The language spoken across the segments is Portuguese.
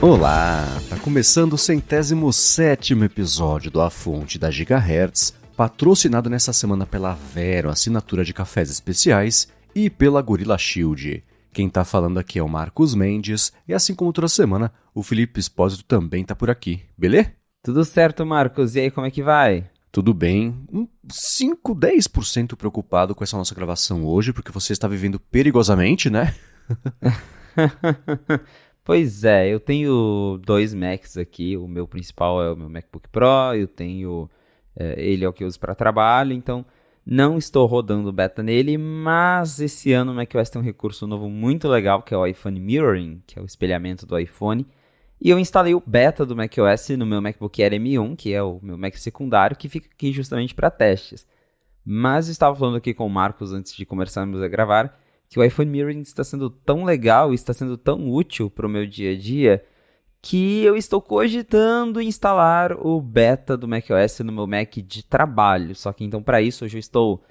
Olá, tá começando o 107º episódio do A Fonte da Gigahertz, patrocinado nessa semana pela Vero, assinatura de cafés especiais, e pela Gorilla Shield. Quem tá falando aqui é o Marcos Mendes, e assim como toda semana, o Felipe Espósito também tá por aqui, beleza? Tudo certo, Marcos. E aí, como é que vai? Tudo bem, 5-10% preocupado com essa nossa gravação hoje, porque você está vivendo perigosamente, né? Pois é, eu tenho dois Macs aqui. O meu principal é o meu MacBook Pro. Eu tenho ele é o que eu uso para trabalho, então não estou rodando beta nele. Mas esse ano o macOS tem um recurso novo muito legal, que é o iPhone Mirroring, que é o espelhamento do iPhone. E eu instalei o beta do macOS no meu MacBook Air M1, que é o meu Mac secundário, que fica aqui justamente para testes. Mas eu estava falando aqui com o Marcos antes de começarmos a gravar, que o iPhone Mirroring está sendo tão legal e está sendo tão útil para o meu dia a dia, que eu estou cogitando instalar o beta do macOS no meu Mac de trabalho. Só que então para isso hoje eu estou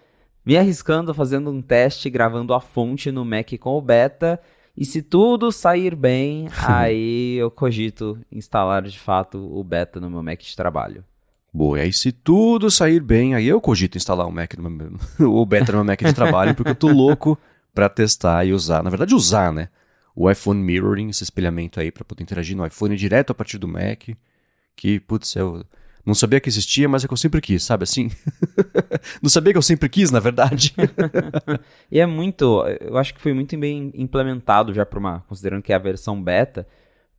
me arriscando, fazendo um teste, gravando a fonte no Mac com o beta. E se tudo sair bem, aí eu cogito instalar de fato o beta no meu Mac de trabalho. Boa, e aí se tudo sair bem, aí eu cogito instalar o beta no meu Mac de trabalho, porque eu tô louco pra testar e usar, na verdade usar, né, o iPhone Mirroring, esse espelhamento aí pra poder interagir no iPhone direto a partir do Mac, que, putz, eu não sabia que existia, mas é que eu sempre quis, sabe assim? Não sabia que eu sempre quis, na verdade. E eu acho que foi muito bem implementado já considerando que é a versão beta,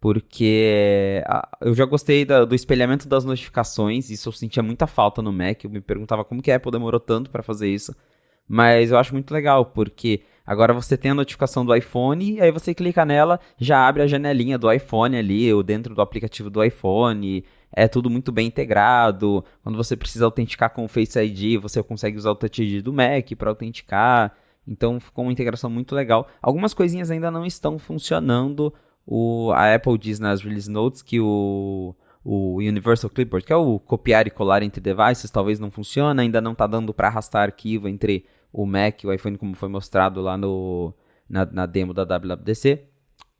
porque eu já gostei do espelhamento das notificações, isso eu sentia muita falta no Mac, eu me perguntava como que a Apple demorou tanto para fazer isso, mas eu acho muito legal, porque agora você tem a notificação do iPhone, aí você clica nela, já abre a janelinha do iPhone ali, ou dentro do aplicativo do iPhone, é tudo muito bem integrado. Quando você precisa autenticar com o Face ID, você consegue usar o Touch ID do Mac para autenticar, então ficou uma integração muito legal. Algumas coisinhas ainda não estão funcionando. A Apple diz nas Release Notes que o Universal Clipboard, que é o copiar e colar entre devices, talvez não funcione, ainda não está dando para arrastar arquivo entre o Mac e o iPhone, como foi mostrado lá na demo da WWDC,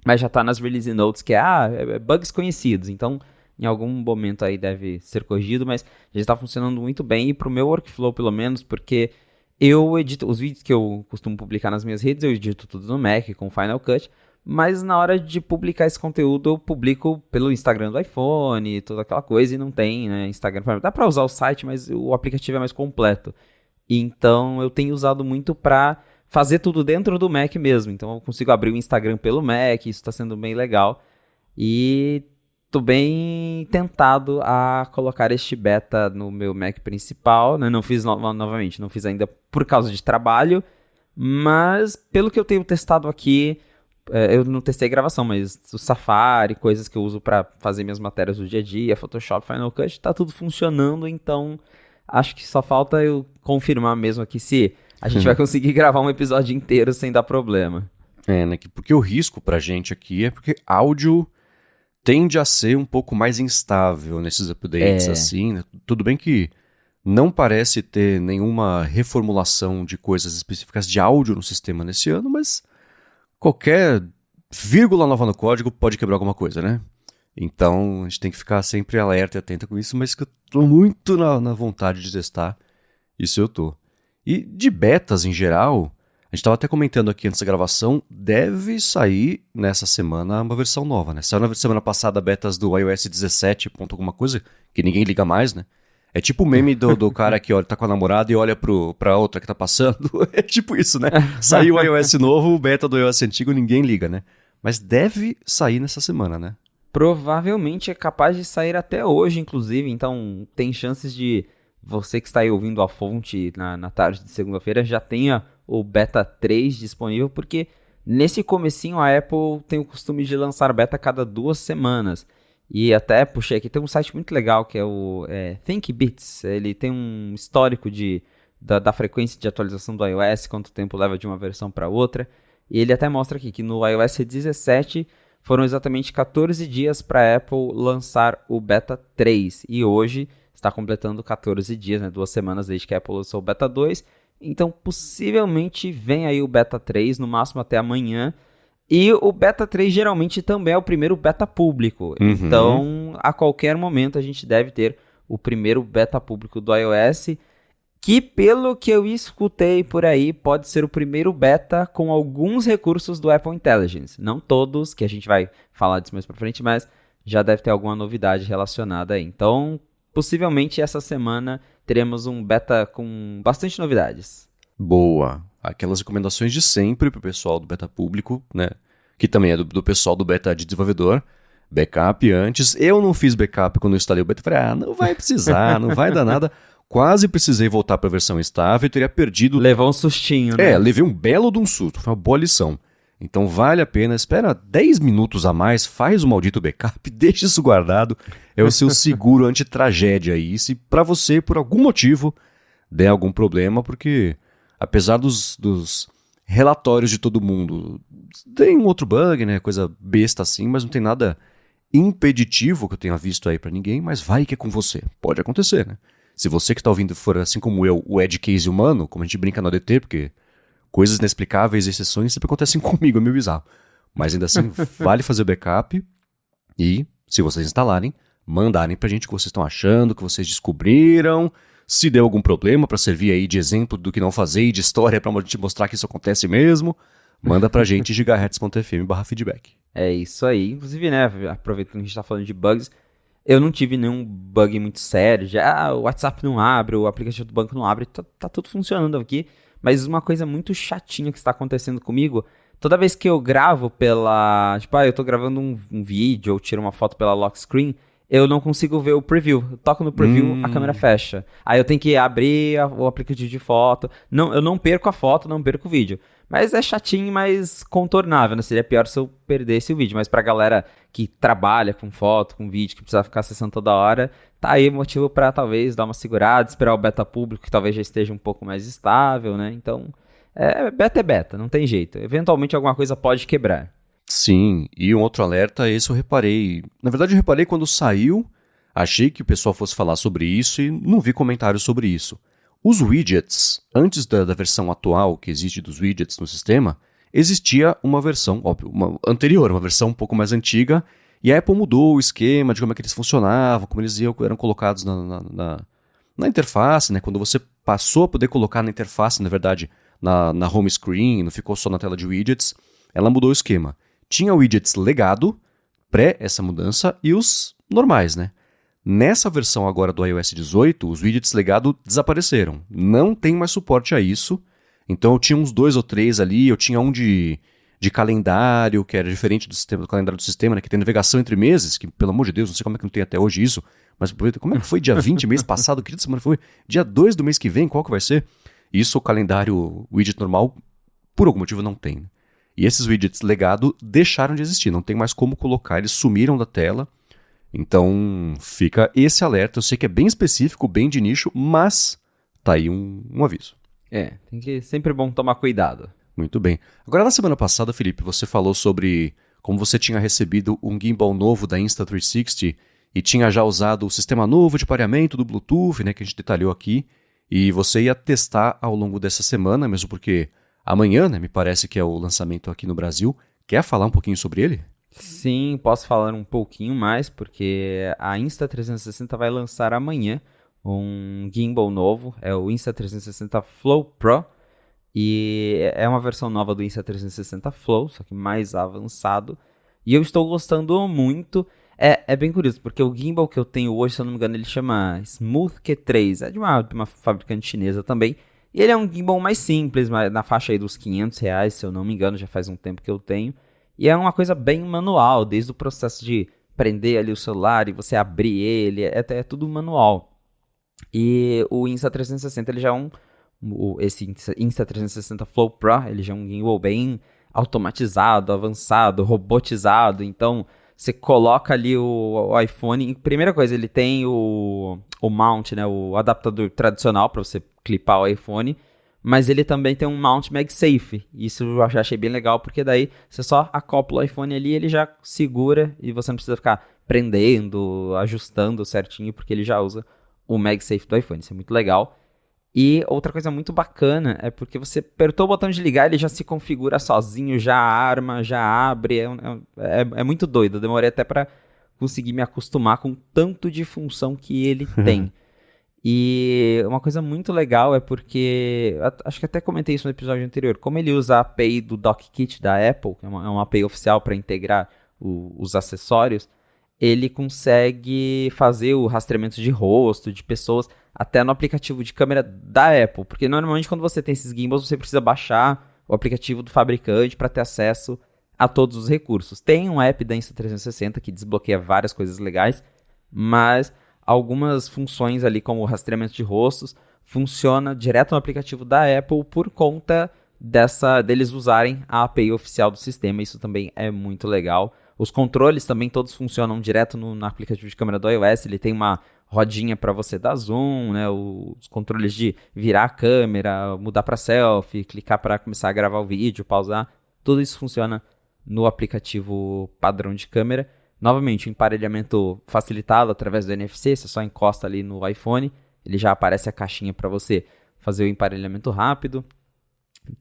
mas já está nas Release Notes, que é bugs conhecidos, então em algum momento aí deve ser corrigido, mas já está funcionando muito bem, e para o meu workflow pelo menos, porque eu edito os vídeos que eu costumo publicar nas minhas redes, eu edito tudo no Mac com Final Cut, mas na hora de publicar esse conteúdo eu publico pelo Instagram do iPhone, toda aquela coisa, e não tem, né, Instagram. Dá para usar o site, mas o aplicativo é mais completo. Então eu tenho usado muito para fazer tudo dentro do Mac mesmo. Então eu consigo abrir o Instagram pelo Mac, isso está sendo bem legal. E tô bem tentado a colocar este beta no meu Mac principal, né? Não fiz novamente, não fiz ainda por causa de trabalho, mas pelo que eu tenho testado aqui, eu não testei gravação, mas o Safari, coisas que eu uso para fazer minhas matérias do dia a dia, Photoshop, Final Cut, tá tudo funcionando, então acho que só falta eu confirmar mesmo aqui se a gente vai conseguir gravar um episódio inteiro sem dar problema. Né, porque o risco pra gente aqui é porque áudio tende a ser um pouco mais instável nesses updates, assim, né? Tudo bem que não parece ter nenhuma reformulação de coisas específicas de áudio no sistema nesse ano, mas qualquer vírgula nova no código pode quebrar alguma coisa, né? Então a gente tem que ficar sempre alerta e atento com isso, mas que eu tô muito na vontade de testar, isso eu tô. E de betas em geral, a gente estava até comentando aqui antes da gravação, deve sair nessa semana uma versão nova, né? Saiu na semana passada betas do iOS 17 ponto alguma coisa, que ninguém liga mais, né? É tipo o meme do cara que olha, tá com a namorada e olha pra outra que tá passando. É tipo isso, né? Saiu o iOS novo, o beta do iOS antigo, ninguém liga, né? Mas deve sair nessa semana, né? Provavelmente é capaz de sair até hoje, inclusive, então tem chances de você que está aí ouvindo a fonte na tarde de segunda-feira já tenha o Beta 3 disponível, porque nesse comecinho a Apple tem o costume de lançar beta a cada 2 semanas. E até puxei aqui, tem um site muito legal que é o ThinkBits. Ele tem um histórico da frequência de atualização do iOS, quanto tempo leva de uma versão para outra. E ele até mostra aqui que no iOS 17 foram exatamente 14 dias para a Apple lançar o Beta 3. E hoje está completando 14 dias, né, 2 semanas desde que a Apple lançou o Beta 2. Então possivelmente vem aí o Beta 3, no máximo até amanhã. E o Beta 3 geralmente também é o primeiro beta público. Então, a qualquer momento a gente deve ter o primeiro beta público do iOS, que pelo que eu escutei por aí, pode ser o primeiro beta com alguns recursos do Apple Intelligence. Não todos, que a gente vai falar disso mais pra frente, mas já deve ter alguma novidade relacionada aí. Então, possivelmente essa semana teremos um beta com bastante novidades. Boa. Aquelas recomendações de sempre pro pessoal do beta público, né? Que também é do pessoal do beta de desenvolvedor. Backup antes. Eu não fiz backup quando eu instalei o beta. Falei, não vai precisar, não vai dar nada. Quase precisei voltar para a versão estável e teria perdido... Levou um sustinho, né? Levei um belo de um susto. Foi uma boa lição. Então vale a pena. Espera 10 minutos a mais, faz o maldito backup, deixa isso guardado. É o seu seguro anti-tragédia aí. Se para você, por algum motivo, der algum problema, porque apesar dos relatórios de todo mundo, tem um outro bug, né? Coisa besta assim, mas não tem nada impeditivo que eu tenha visto aí para ninguém, mas vai que é com você. Pode acontecer, né? Se você que está ouvindo for, assim como eu, o edge case humano, como a gente brinca no ADT, porque coisas inexplicáveis e exceções sempre acontecem comigo, é meio bizarro. Mas ainda assim, vale fazer backup e, se vocês instalarem, mandarem pra gente o que vocês estão achando, o que vocês descobriram, se deu algum problema para servir aí de exemplo do que não fazer e de história pra gente mostrar que isso acontece mesmo, manda pra gente gigahertz.fm/feedback. É isso aí. Inclusive, né, aproveitando que a gente tá falando de bugs, eu não tive nenhum bug muito sério. Já o WhatsApp não abre, o aplicativo do banco não abre, tá tudo funcionando aqui. Mas uma coisa muito chatinha que está acontecendo comigo, toda vez que eu gravo pela... Tipo, eu tô gravando um vídeo ou tiro uma foto pela lock screen, eu não consigo ver o preview. Eu toco no preview, a câmera fecha. Aí eu tenho que abrir o aplicativo de foto. Não, eu não perco a foto, não perco o vídeo. Mas é chatinho, mas contornável, né? Seria pior se eu perdesse o vídeo. Mas pra galera que trabalha com foto, com vídeo, que precisa ficar acessando toda hora, tá aí motivo pra talvez dar uma segurada, esperar o beta público, que talvez já esteja um pouco mais estável, né? Então, beta é beta, não tem jeito. Eventualmente alguma coisa pode quebrar. Sim, e um outro alerta, esse eu reparei. Na verdade, eu reparei quando saiu, achei que o pessoal fosse falar sobre isso e não vi comentários sobre isso. Os widgets, antes da versão atual que existe dos widgets no sistema, existia uma versão, óbvio, uma anterior, uma versão um pouco mais antiga, e a Apple mudou o esquema de como é que eles funcionavam, como eles eram colocados na interface, né? Quando você passou a poder colocar na interface, na verdade, na home screen, não ficou só na tela de widgets, ela mudou o esquema. Tinha widgets legado, pré essa mudança, e os normais, né? Nessa versão agora do iOS 18, os widgets legado desapareceram. Não tem mais suporte a isso. Então eu tinha uns 2 ou 3 ali, eu tinha um de calendário, que era diferente do calendário do sistema, né? Que tem navegação entre meses, que pelo amor de Deus, não sei como é que não tem até hoje isso, mas como é que foi dia 20 mês passado? Que dia de semana foi? Dia 2 do mês que vem, qual que vai ser? Isso o calendário widget normal, por algum motivo, não tem. E esses widgets legado deixaram de existir, não tem mais como colocar, eles sumiram da tela. Então fica esse alerta, eu sei que é bem específico, bem de nicho, mas tá aí um aviso. Sempre bom tomar cuidado. Muito bem. Agora na semana passada, Felipe, você falou sobre como você tinha recebido um gimbal novo da Insta360 e tinha já usado o sistema novo de pareamento do Bluetooth, né, que a gente detalhou aqui, e você ia testar ao longo dessa semana, mesmo porque amanhã, né, me parece que é o lançamento aqui no Brasil. Quer falar um pouquinho sobre ele? Sim, posso falar um pouquinho mais, porque a Insta360 vai lançar amanhã um gimbal novo, é o Insta360 Flow Pro, e é uma versão nova do Insta360 Flow, só que mais avançado, e eu estou gostando muito. É bem curioso, porque o gimbal que eu tenho hoje, se eu não me engano, ele chama Smooth Q3, é de uma fabricante chinesa também, e ele é um gimbal mais simples, na faixa aí dos R$500, se eu não me engano, já faz um tempo que eu tenho. E é uma coisa bem manual, desde o processo de prender ali o celular e você abrir ele, é tudo manual. E o Insta360, ele já é esse Insta360 Flow Pro, ele já é um gimbal bem automatizado, avançado, robotizado. Então, você coloca ali o iPhone, primeira coisa, ele tem o mount, né, o adaptador tradicional para você clipar o iPhone, mas ele também tem um mount MagSafe. Isso eu já achei bem legal, porque daí você só acopla o iPhone ali, ele já segura e você não precisa ficar prendendo, ajustando certinho, porque ele já usa o MagSafe do iPhone. Isso é muito legal. E outra coisa muito bacana é porque você apertou o botão de ligar, ele já se configura sozinho, já arma, já abre. É muito doido. Eu demorei até para conseguir me acostumar com o tanto de função que ele tem. E uma coisa muito legal é porque, acho que até comentei isso no episódio anterior, como ele usa a API do DocKit da Apple, que é uma API oficial para integrar os acessórios, ele consegue fazer o rastreamento de rosto, de pessoas, até no aplicativo de câmera da Apple. Porque normalmente quando você tem esses gimbals, você precisa baixar o aplicativo do fabricante para ter acesso a todos os recursos. Tem um app da Insta360 que desbloqueia várias coisas legais, mas algumas funções ali, como o rastreamento de rostos, funciona direto no aplicativo da Apple por conta deles usarem a API oficial do sistema. Isso também é muito legal. Os controles também todos funcionam direto no aplicativo de câmera do iOS. Ele tem uma rodinha para você dar zoom, né? Os controles de virar a câmera, mudar para selfie, clicar para começar a gravar o vídeo, pausar. Tudo isso funciona no aplicativo padrão de câmera. Novamente, o emparelhamento facilitado através do NFC. Você só encosta ali no iPhone, ele já aparece a caixinha para você fazer o emparelhamento rápido.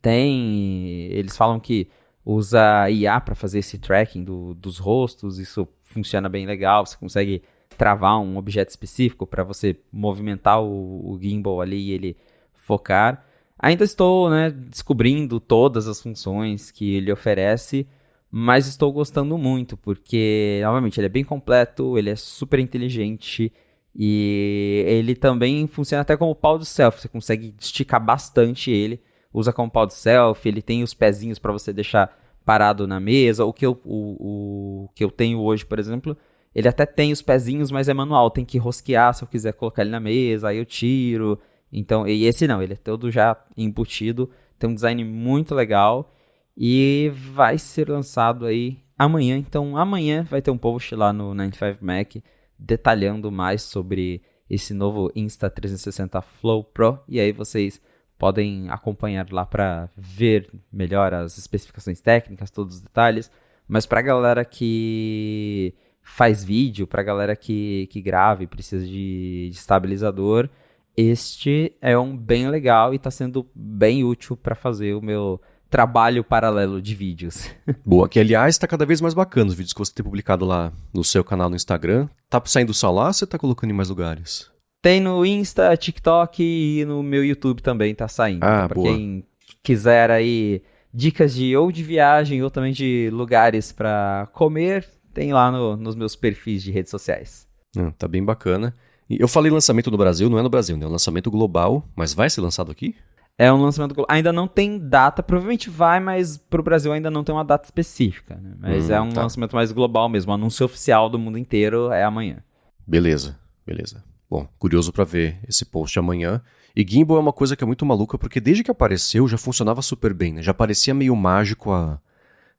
Eles falam que usa IA para fazer esse tracking dos rostos, isso funciona bem legal, você consegue travar um objeto específico para você movimentar o gimbal ali e ele focar. Ainda estou, né, descobrindo todas as funções que ele oferece, mas estou gostando muito, porque, novamente, ele é bem completo, ele é super inteligente e ele também funciona até como pau de selfie, você consegue esticar bastante ele, usa como pau de selfie, ele tem os pezinhos para você deixar parado na mesa. O que eu tenho hoje, por exemplo, ele até tem os pezinhos, mas é manual, tem que rosquear se eu quiser colocar ele na mesa, aí eu tiro. Então, e esse não, ele é todo já embutido, tem um design muito legal e vai ser lançado aí amanhã. Então, amanhã vai ter um post lá no 95Mac detalhando mais sobre esse novo Insta360 Flow Pro, e aí vocês podem acompanhar lá para ver melhor as especificações técnicas, todos os detalhes. Mas para a galera que faz vídeo, para a galera que grava e precisa de estabilizador, este é um bem legal e está sendo bem útil para fazer o meu trabalho paralelo de vídeos. Boa, que aliás está cada vez mais bacana os vídeos que você tem publicado lá no seu canal no Instagram. Tá saindo só lá ou você tá colocando em mais lugares? Tem no Insta, TikTok e no meu YouTube também tá saindo. Então, pra quem quiser aí dicas ou de viagem ou também de lugares pra comer, tem lá nos meus perfis de redes sociais. Tá bem bacana. E eu falei lançamento no Brasil, não é no Brasil, né? É um lançamento global, mas vai ser lançado aqui? É um lançamento global. Ainda não tem data, provavelmente vai, mas pro Brasil ainda não tem uma data específica, né? Mas é um lançamento mais global mesmo. O anúncio oficial do mundo inteiro é amanhã. Beleza. Bom, curioso pra ver esse post amanhã. E gimbal é uma coisa que é muito maluca, porque desde que apareceu já funcionava super bem, né? Já parecia meio mágico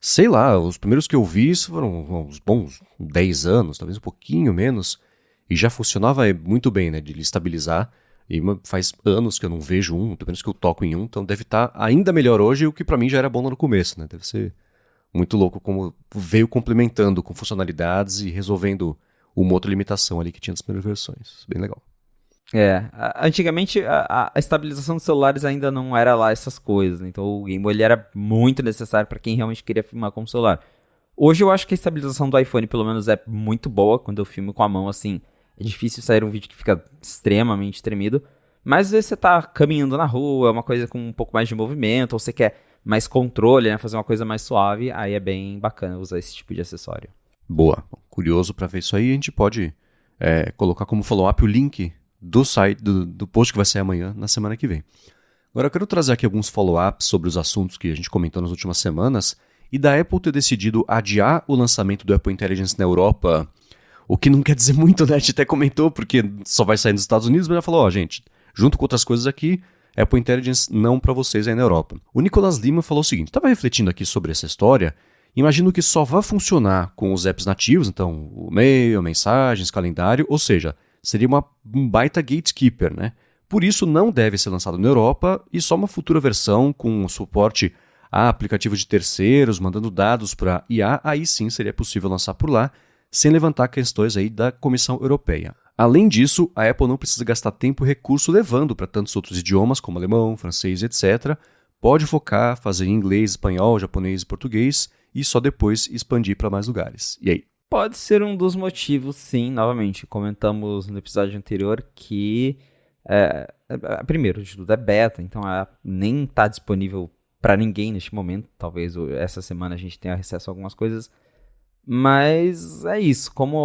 sei lá, os primeiros que eu vi foram uns bons 10 anos, talvez um pouquinho menos, e já funcionava muito bem, né? De estabilizar. E faz anos que eu não vejo pelo menos que eu toco em então deve estar ainda melhor hoje, o que pra mim já era bom no começo, né? Deve ser muito louco como veio complementando com funcionalidades e resolvendo uma outra limitação ali que tinha nas primeiras versões. Bem legal. Antigamente a estabilização dos celulares ainda não era lá essas coisas, né? Então o gimbal ele era muito necessário para quem realmente queria filmar com o celular. Hoje eu acho que a estabilização do iPhone pelo menos é muito boa. Quando eu filmo com a mão assim, é difícil sair um vídeo que fica extremamente tremido, mas às vezes você tá caminhando na rua, uma coisa com um pouco mais de movimento, ou você quer mais controle, né? Fazer uma coisa mais suave, aí é bem bacana usar esse tipo de acessório. Boa. Curioso para ver isso aí, a gente pode colocar como follow-up o link do site, do post que vai sair amanhã, na semana que vem. Agora eu quero trazer aqui alguns follow-ups sobre os assuntos que a gente comentou nas últimas semanas e da Apple ter decidido adiar o lançamento do Apple Intelligence na Europa, o que não quer dizer muito, né? A gente até comentou, porque só vai sair nos Estados Unidos, mas já falou, gente, junto com outras coisas aqui, Apple Intelligence não para vocês aí na Europa. O Nicolas Lima falou o seguinte, estava refletindo aqui sobre essa história. Imagino que só vai funcionar com os apps nativos, então o e-mail, mensagens, calendário, ou seja, seria um baita gatekeeper, né? Por isso não deve ser lançado na Europa e só uma futura versão com suporte a aplicativos de terceiros, mandando dados para IA, aí sim seria possível lançar por lá, sem levantar questões aí da Comissão Europeia. Além disso, a Apple não precisa gastar tempo e recurso levando para tantos outros idiomas, como alemão, francês, etc. Pode focar, fazer em inglês, espanhol, japonês e português, e só depois expandir para mais lugares. E aí? Pode ser um dos motivos, sim. Novamente, comentamos no episódio anterior que, primeiro, de tudo é beta, então nem está disponível para ninguém neste momento. Talvez essa semana a gente tenha acesso a algumas coisas. Mas é isso, como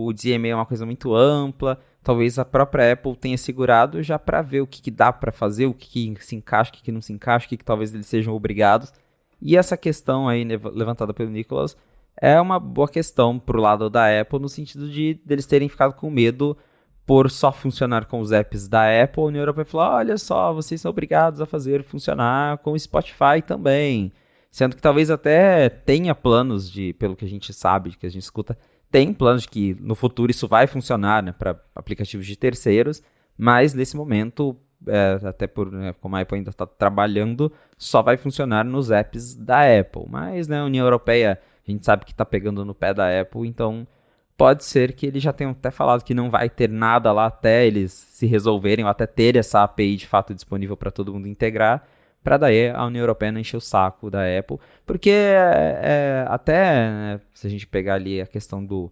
o DMA é uma coisa muito ampla, talvez a própria Apple tenha segurado já para ver o que dá para fazer, o que se encaixa, o que não se encaixa, o que talvez eles sejam obrigados. E essa questão aí levantada pelo Nicholas é uma boa questão pro lado da Apple, no sentido de eles terem ficado com medo por só funcionar com os apps da Apple. A União Europeia falou, olha só, vocês são obrigados a fazer funcionar com o Spotify também. Sendo que talvez até tenha planos pelo que a gente sabe, que a gente escuta, tem planos de que no futuro isso vai funcionar, né, para aplicativos de terceiros, mas nesse momento, até como a Apple ainda está trabalhando, só vai funcionar nos apps da Apple. Mas a União Europeia, a gente sabe que está pegando no pé da Apple, então pode ser que eles já tenham até falado que não vai ter nada lá até eles se resolverem, ou até ter essa API de fato disponível para todo mundo integrar, para daí a União Europeia não encher o saco da Apple, porque até se a gente pegar ali a questão do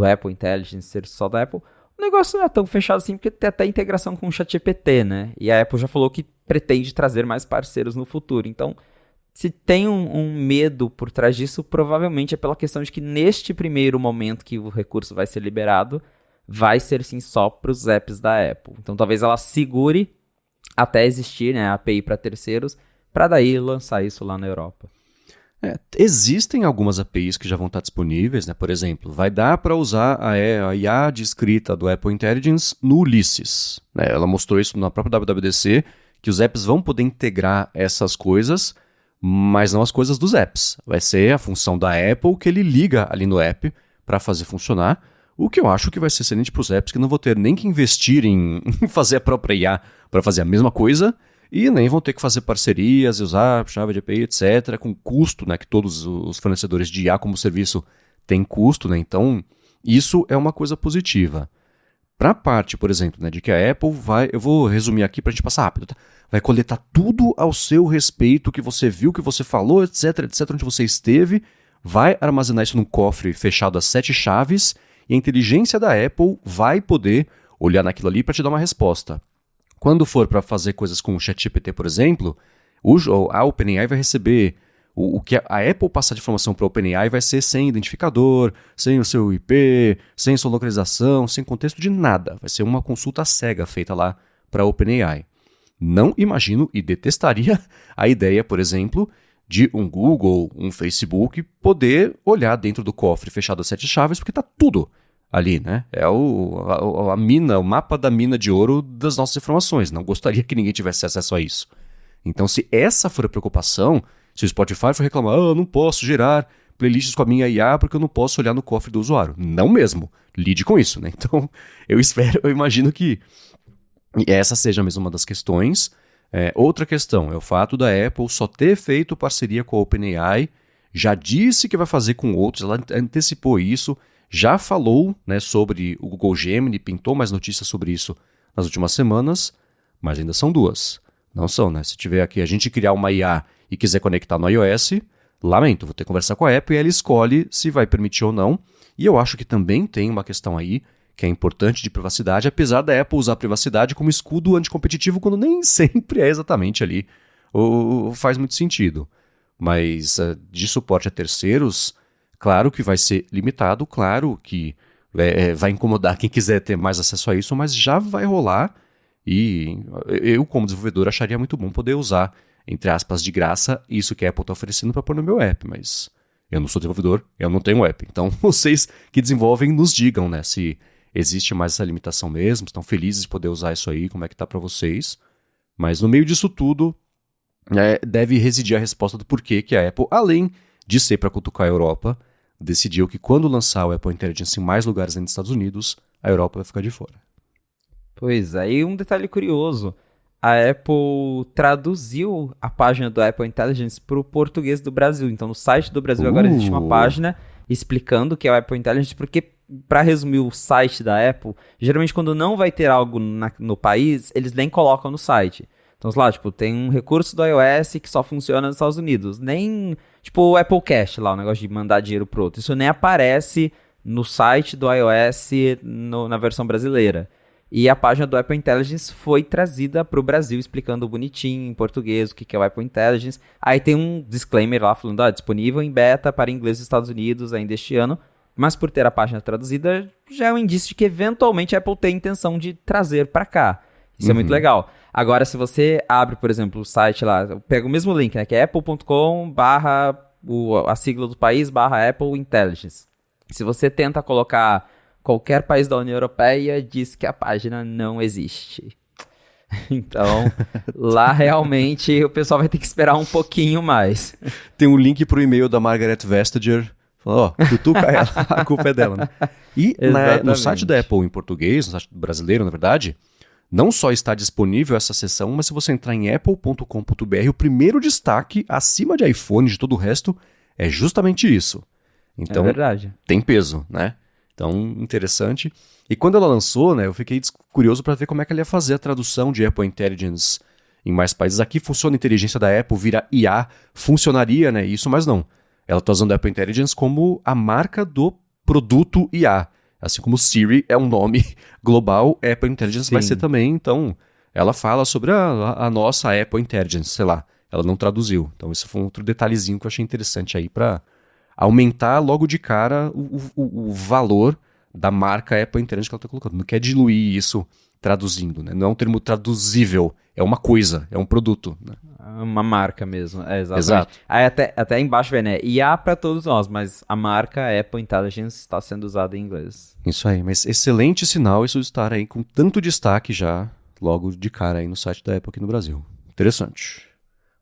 Apple Intelligence ser só da Apple, o negócio não é tão fechado assim, porque tem até integração com o ChatGPT, né? E a Apple já falou que pretende trazer mais parceiros no futuro, então se tem um medo por trás disso, provavelmente é pela questão de que neste primeiro momento que o recurso vai ser liberado, vai ser sim só para os apps da Apple. Então talvez ela segure até existir, né, a API para terceiros, para daí lançar isso lá na Europa. Existem algumas APIs que já vão estar disponíveis, né? Por exemplo, vai dar para usar a IA de escrita do Apple Intelligence no Ulysses, né? Ela mostrou isso na própria WWDC, que os apps vão poder integrar essas coisas, mas não as coisas dos apps. Vai ser a função da Apple que ele liga ali no app para fazer funcionar, o que eu acho que vai ser excelente para os apps que não vão ter nem que investir em fazer a própria IA para fazer a mesma coisa, e nem vão ter que fazer parcerias e usar chave de API, etc., com custo, né, que todos os fornecedores de IA como serviço têm custo, né? Então isso é uma coisa positiva. Para a parte, por exemplo, né, de que a Apple vai, eu vou resumir aqui para a gente passar rápido, tá? Vai coletar tudo ao seu respeito, o que você viu, o que você falou, etc, etc, onde você esteve, vai armazenar isso num cofre fechado a 7 chaves, e a inteligência da Apple vai poder olhar naquilo ali para te dar uma resposta. Quando for para fazer coisas com o ChatGPT, por exemplo, a OpenAI vai receber o que a Apple passar de informação para a OpenAI vai ser sem identificador, sem o seu IP, sem sua localização, sem contexto de nada. Vai ser uma consulta cega feita lá para a OpenAI. Não imagino e detestaria a ideia, por exemplo, de um Google, um Facebook poder olhar dentro do cofre fechado a 7 chaves, porque está tudo ali, né? É a mina, o mapa da mina de ouro das nossas informações. Não gostaria que ninguém tivesse acesso a isso. Então, se essa for a preocupação, se o Spotify for reclamar, eu não posso gerar playlists com a minha IA porque eu não posso olhar no cofre do usuário. Não mesmo. Lide com isso, né? Então, eu imagino que essa seja mesmo uma das questões. Outra questão é o fato da Apple só ter feito parceria com a OpenAI, já disse que vai fazer com outros, ela antecipou isso, já falou, né, sobre o Google Gemini, pintou mais notícias sobre isso nas últimas semanas, mas ainda são 2. Não são, né? Se tiver aqui a gente criar uma IA e quiser conectar no iOS, lamento, vou ter que conversar com a Apple e ela escolhe se vai permitir ou não. E eu acho que também tem uma questão aí que é importante de privacidade, apesar da Apple usar a privacidade como escudo anticompetitivo quando nem sempre é exatamente ali, ou faz muito sentido. Mas de suporte a terceiros, claro que vai ser limitado, claro que vai incomodar quem quiser ter mais acesso a isso, mas já vai rolar e eu, como desenvolvedor, acharia muito bom poder usar, entre aspas, de graça, isso que a Apple está oferecendo para pôr no meu app, mas eu não sou desenvolvedor, eu não tenho app. Então, vocês que desenvolvem nos digam, né, se existe mais essa limitação mesmo, estão felizes de poder usar isso aí, como é que tá para vocês. Mas no meio disso tudo, deve residir a resposta do porquê que a Apple, além de ser para cutucar a Europa, decidiu que quando lançar o Apple Intelligence em mais lugares nos Estados Unidos, a Europa vai ficar de fora. Pois é, e um detalhe curioso, a Apple traduziu a página do Apple Intelligence para o português do Brasil. Então, no site do Brasil agora existe uma página explicando o que é o Apple Intelligence, porque pra resumir o site da Apple, geralmente quando não vai ter algo no país, eles nem colocam no site. Então, sei lá, tipo, tem um recurso do iOS que só funciona nos Estados Unidos. Nem, tipo, o Apple Cash lá, o negócio de mandar dinheiro pro outro. Isso nem aparece no site do iOS na versão brasileira. E a página do Apple Intelligence foi trazida pro Brasil, explicando bonitinho, em português, o que é o Apple Intelligence. Aí tem um disclaimer lá, falando, disponível em beta para inglês dos Estados Unidos ainda este ano. Mas por ter a página traduzida, já é um indício de que eventualmente a Apple tem intenção de trazer para cá. Isso é muito legal. Agora, se você abre, por exemplo, o site lá, pega o mesmo link, né, que é apple.com/ a sigla do país, /Apple Intelligence. Se você tenta colocar qualquer país da União Europeia, diz que a página não existe. Então, lá realmente o pessoal vai ter que esperar um pouquinho mais. Tem um link pro e-mail da Margaret Vestager, falando, cutuca ela, a culpa é dela, né? E no site da Apple em português, no site brasileiro, na verdade, não só está disponível essa seção, mas se você entrar em apple.com.br, o primeiro destaque, acima de iPhone e de todo o resto, é justamente isso. Então, é verdade. Tem peso, né? Então, interessante. E quando ela lançou, né, eu fiquei curioso para ver como é que ela ia fazer a tradução de Apple Intelligence em mais países. Aqui funciona a inteligência da Apple, vira IA, funcionaria, né, isso, mas não. Ela está usando a Apple Intelligence como a marca do produto IA. Assim como Siri é um nome global, Apple Intelligence vai ser também. Então, ela fala sobre a nossa Apple Intelligence, sei lá. Ela não traduziu. Então, esse foi um outro detalhezinho que eu achei interessante aí para aumentar logo de cara o valor da marca Apple Intelligence que ela está colocando. Não quer diluir isso traduzindo, né? Não é um termo traduzível, é uma coisa, é um produto, né? Uma marca mesmo, exatamente. Exato. Aí até embaixo vem, né? IA para todos nós, mas a marca Apple Intelligence está sendo usada em inglês. Isso aí, mas excelente sinal isso estar aí com tanto destaque já logo de cara aí no site da Apple aqui no Brasil. Interessante.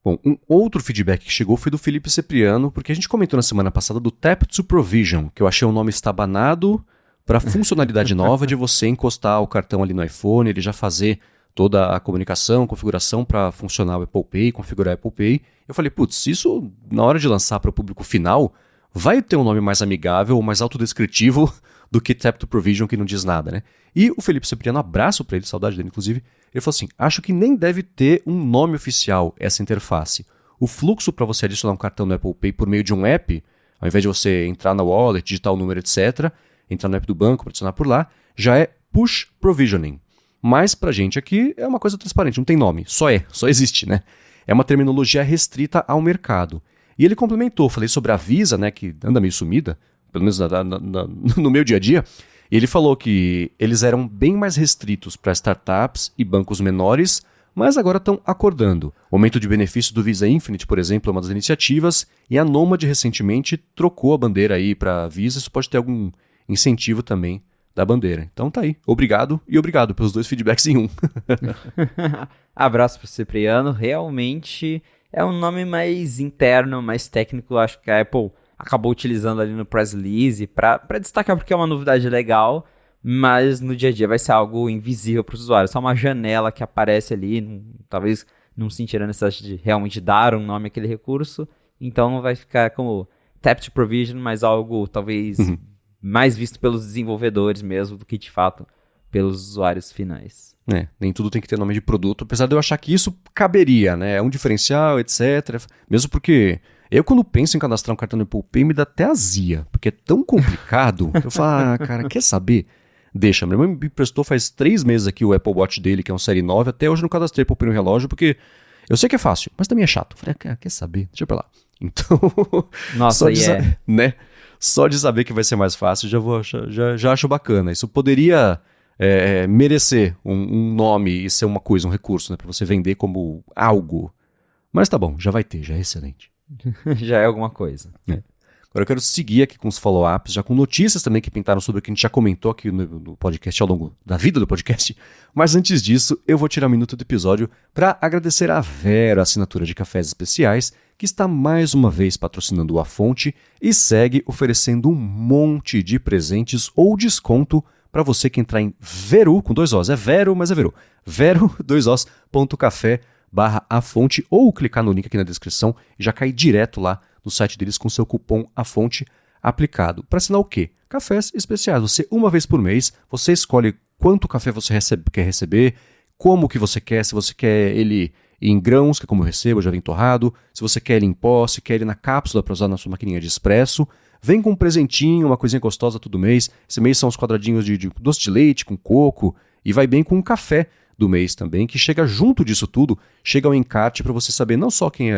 Bom, um outro feedback que chegou foi do Felipe Cipriano, porque a gente comentou na semana passada do Tap to Provision, que eu achei um nome estabanado para funcionalidade nova de você encostar o cartão ali no iPhone, ele já fazer toda a comunicação, configuração para funcionar o Apple Pay, configurar o Apple Pay. Eu falei, putz, isso na hora de lançar para o público final, vai ter um nome mais amigável, mais autodescritivo do que Tap to Provision, que não diz nada, né? E o Felipe Cipriano, abraço para ele, saudade dele inclusive, ele falou assim, acho que nem deve ter um nome oficial essa interface. O fluxo para você adicionar um cartão no Apple Pay por meio de um app, ao invés de você entrar na wallet, digitar o número, etc., entrar no app do banco para adicionar por lá, já é Push Provisioning. Mas pra gente aqui é uma coisa transparente, não tem nome, só existe, né? É uma terminologia restrita ao mercado. E ele complementou, falei sobre a Visa, né, que anda meio sumida, pelo menos no meu dia a dia, e ele falou que eles eram bem mais restritos para startups e bancos menores, mas agora estão acordando. O aumento de benefício do Visa Infinite, por exemplo, é uma das iniciativas, e a Nomad recentemente trocou a bandeira aí para a Visa, isso pode ter algum incentivo também da bandeira. Então tá aí. Obrigado e obrigado pelos dois feedbacks em um. Abraço pro Cipriano. Realmente é um nome mais interno, mais técnico. Acho que a Apple acabou utilizando ali no press release para destacar porque é uma novidade legal, mas no dia a dia vai ser algo invisível para os usuários. Só uma janela que aparece ali, talvez não sentiram a necessidade de realmente dar um nome àquele recurso. Então vai ficar como Tap to Provision, mas algo talvez mais visto pelos desenvolvedores mesmo do que de fato pelos usuários finais. Nem tudo tem que ter nome de produto, apesar de eu achar que isso caberia, né? É um diferencial, etc. Mesmo porque eu, quando penso em cadastrar um cartão no Apple Pay, me dá até azia, porque é tão complicado. Eu falo, cara, quer saber? Deixa. Minha irmã me emprestou faz 3 meses aqui o Apple Watch dele, que é um Série 9. Até hoje eu não cadastrei Apple Pay no relógio, porque eu sei que é fácil, mas também é chato. Falei, quer saber? Deixa pra lá. Então, nossa, né? Só de saber que vai ser mais fácil, já acho bacana. Isso poderia merecer um nome e ser uma coisa, um recurso, né, para você vender como algo. Mas tá bom, já vai ter, já é excelente. Já é alguma coisa. Agora eu quero seguir aqui com os follow-ups, já com notícias também que pintaram sobre o que a gente já comentou aqui no podcast ao longo da vida do podcast. Mas antes disso, eu vou tirar um minuto do episódio para agradecer a Vero, a assinatura de cafés especiais, que está mais uma vez patrocinando A Fonte e segue oferecendo um monte de presentes ou desconto para você que entrar em Veru, com 2 Os, é Vero, mas é Veru, vero2os.café/afonte ou clicar no link aqui na descrição e já cair direto lá no site deles com seu cupom AFONTE. aplicado. Para assinar o quê? Cafés especiais. Você, uma vez por mês, você escolhe quanto café você quer receber, como que você quer, se você quer ele em grãos, que é como eu recebo, já vem torrado, se você quer ele em pó, se quer ele na cápsula para usar na sua maquininha de expresso. Vem com um presentinho, uma coisinha gostosa todo mês. Esse mês são os quadradinhos de doce de leite com coco e vai bem com um café do mês também, que chega junto disso tudo, chega ao encarte para você saber não só quem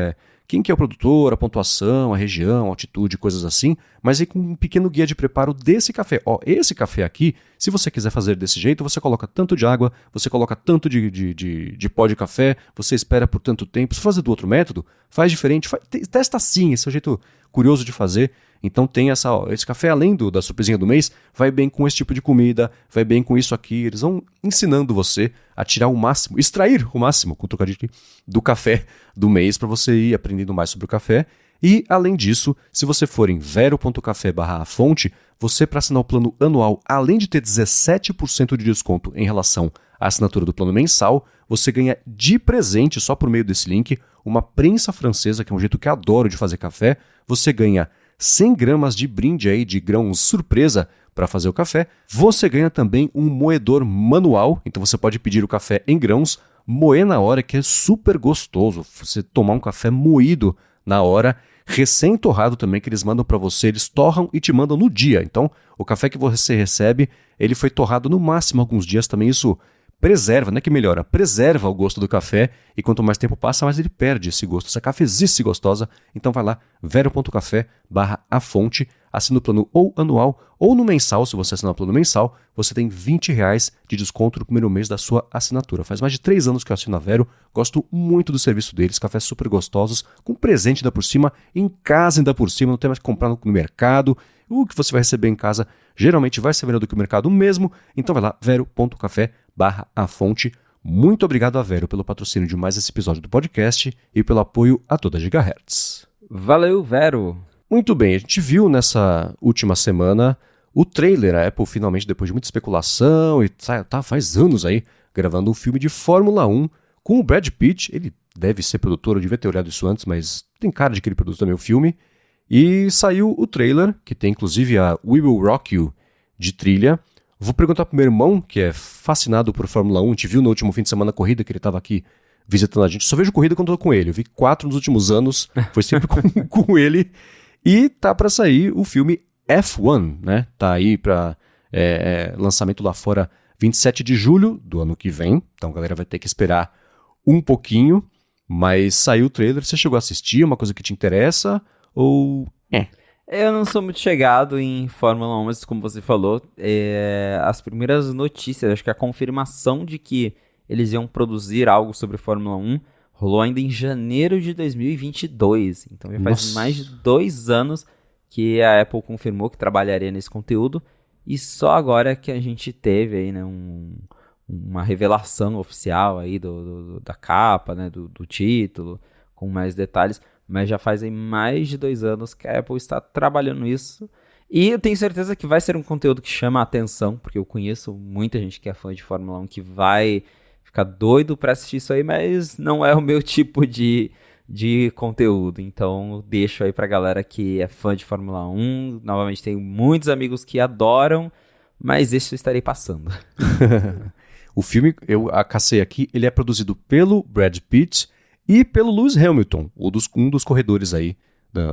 que é o produtor, a pontuação, a região, a altitude, coisas assim, mas aí com um pequeno guia de preparo desse café. Ó, esse café aqui, se você quiser fazer desse jeito, você coloca tanto de água, você coloca tanto de pó de café, você espera por tanto tempo. Se fazer do outro método, faz diferente, testa assim, esse é o jeito curioso de fazer. Então tem esse café, além da surpresinha do mês, vai bem com esse tipo de comida, vai bem com isso aqui. Eles vão ensinando você a tirar o máximo, extrair o máximo, com o trocadilho, do café do mês para você ir aprendendo mais sobre o café. E, além disso, se você for em vero.café/afonte, você, para assinar o plano anual, além de ter 17% de desconto em relação à assinatura do plano mensal, você ganha de presente, só por meio desse link, uma prensa francesa, que é um jeito que eu adoro de fazer café. Você ganha 100 gramas de brinde aí de grãos surpresa para fazer o café. Você ganha também um moedor manual, então você pode pedir o café em grãos, moer na hora, que é super gostoso. Você tomar um café moído na hora, recém-torrado também, que eles mandam para você, eles torram e te mandam no dia. Então, o café que você recebe, ele foi torrado no máximo alguns dias também. Isso preserva, não é que melhora, preserva o gosto do café, e quanto mais tempo passa, mais ele perde esse gosto, essa cafezice gostosa. Então vai lá, vero.café/afonte, assina o plano ou anual ou no mensal. Se você assinar o plano mensal, você tem R$20 de desconto no primeiro mês da sua assinatura. Faz mais de 3 anos que eu assino a Vero, gosto muito do serviço deles, cafés super gostosos, com presente ainda por cima, em casa ainda por cima, não tem mais que comprar no mercado. O que você vai receber em casa geralmente vai ser melhor do que o mercado mesmo. Então vai lá, vero.café/afonte. Muito obrigado a Vero pelo patrocínio de mais esse episódio do podcast e pelo apoio a toda Gigahertz. Valeu, Vero! Muito bem, a gente viu nessa última semana o trailer. A Apple finalmente, depois de muita especulação, e faz anos aí, gravando um filme de Fórmula 1 com o Brad Pitt. Ele deve ser produtor, eu devia ter olhado isso antes, mas tem cara de que ele produz também o filme. E saiu o trailer, que tem inclusive a We Will Rock You de trilha. Vou perguntar pro meu irmão, que é fascinado por Fórmula 1, a gente viu no último fim de semana a corrida, que ele estava aqui visitando a gente. Só vejo corrida quando eu tô com ele, eu vi 4 nos últimos anos, foi sempre com ele. E tá para sair o filme F1, né? Tá aí para lançamento lá fora 27 de julho do ano que vem, então a galera vai ter que esperar um pouquinho, mas saiu o trailer. Você chegou a assistir, é uma coisa que te interessa? Ou Eu não sou muito chegado em Fórmula 1, mas como você falou, as primeiras notícias, acho que a confirmação de que eles iam produzir algo sobre Fórmula 1 rolou ainda em janeiro de 2022. Então já faz mais de 2 anos que a Apple confirmou que trabalharia nesse conteúdo, e só agora que a gente teve aí, né, uma revelação oficial aí da capa, né, do título, com mais detalhes. Mas já faz aí mais de 2 anos que a Apple está trabalhando nisso. E eu tenho certeza que vai ser um conteúdo que chama a atenção, porque eu conheço muita gente que é fã de Fórmula 1 que vai ficar doido para assistir isso aí, mas não é o meu tipo de conteúdo. Então deixo aí pra galera que é fã de Fórmula 1. Novamente, tenho muitos amigos que adoram, mas esse eu estarei passando. O filme, eu cacei aqui, ele é produzido pelo Brad Pitt e pelo Lewis Hamilton, um dos corredores aí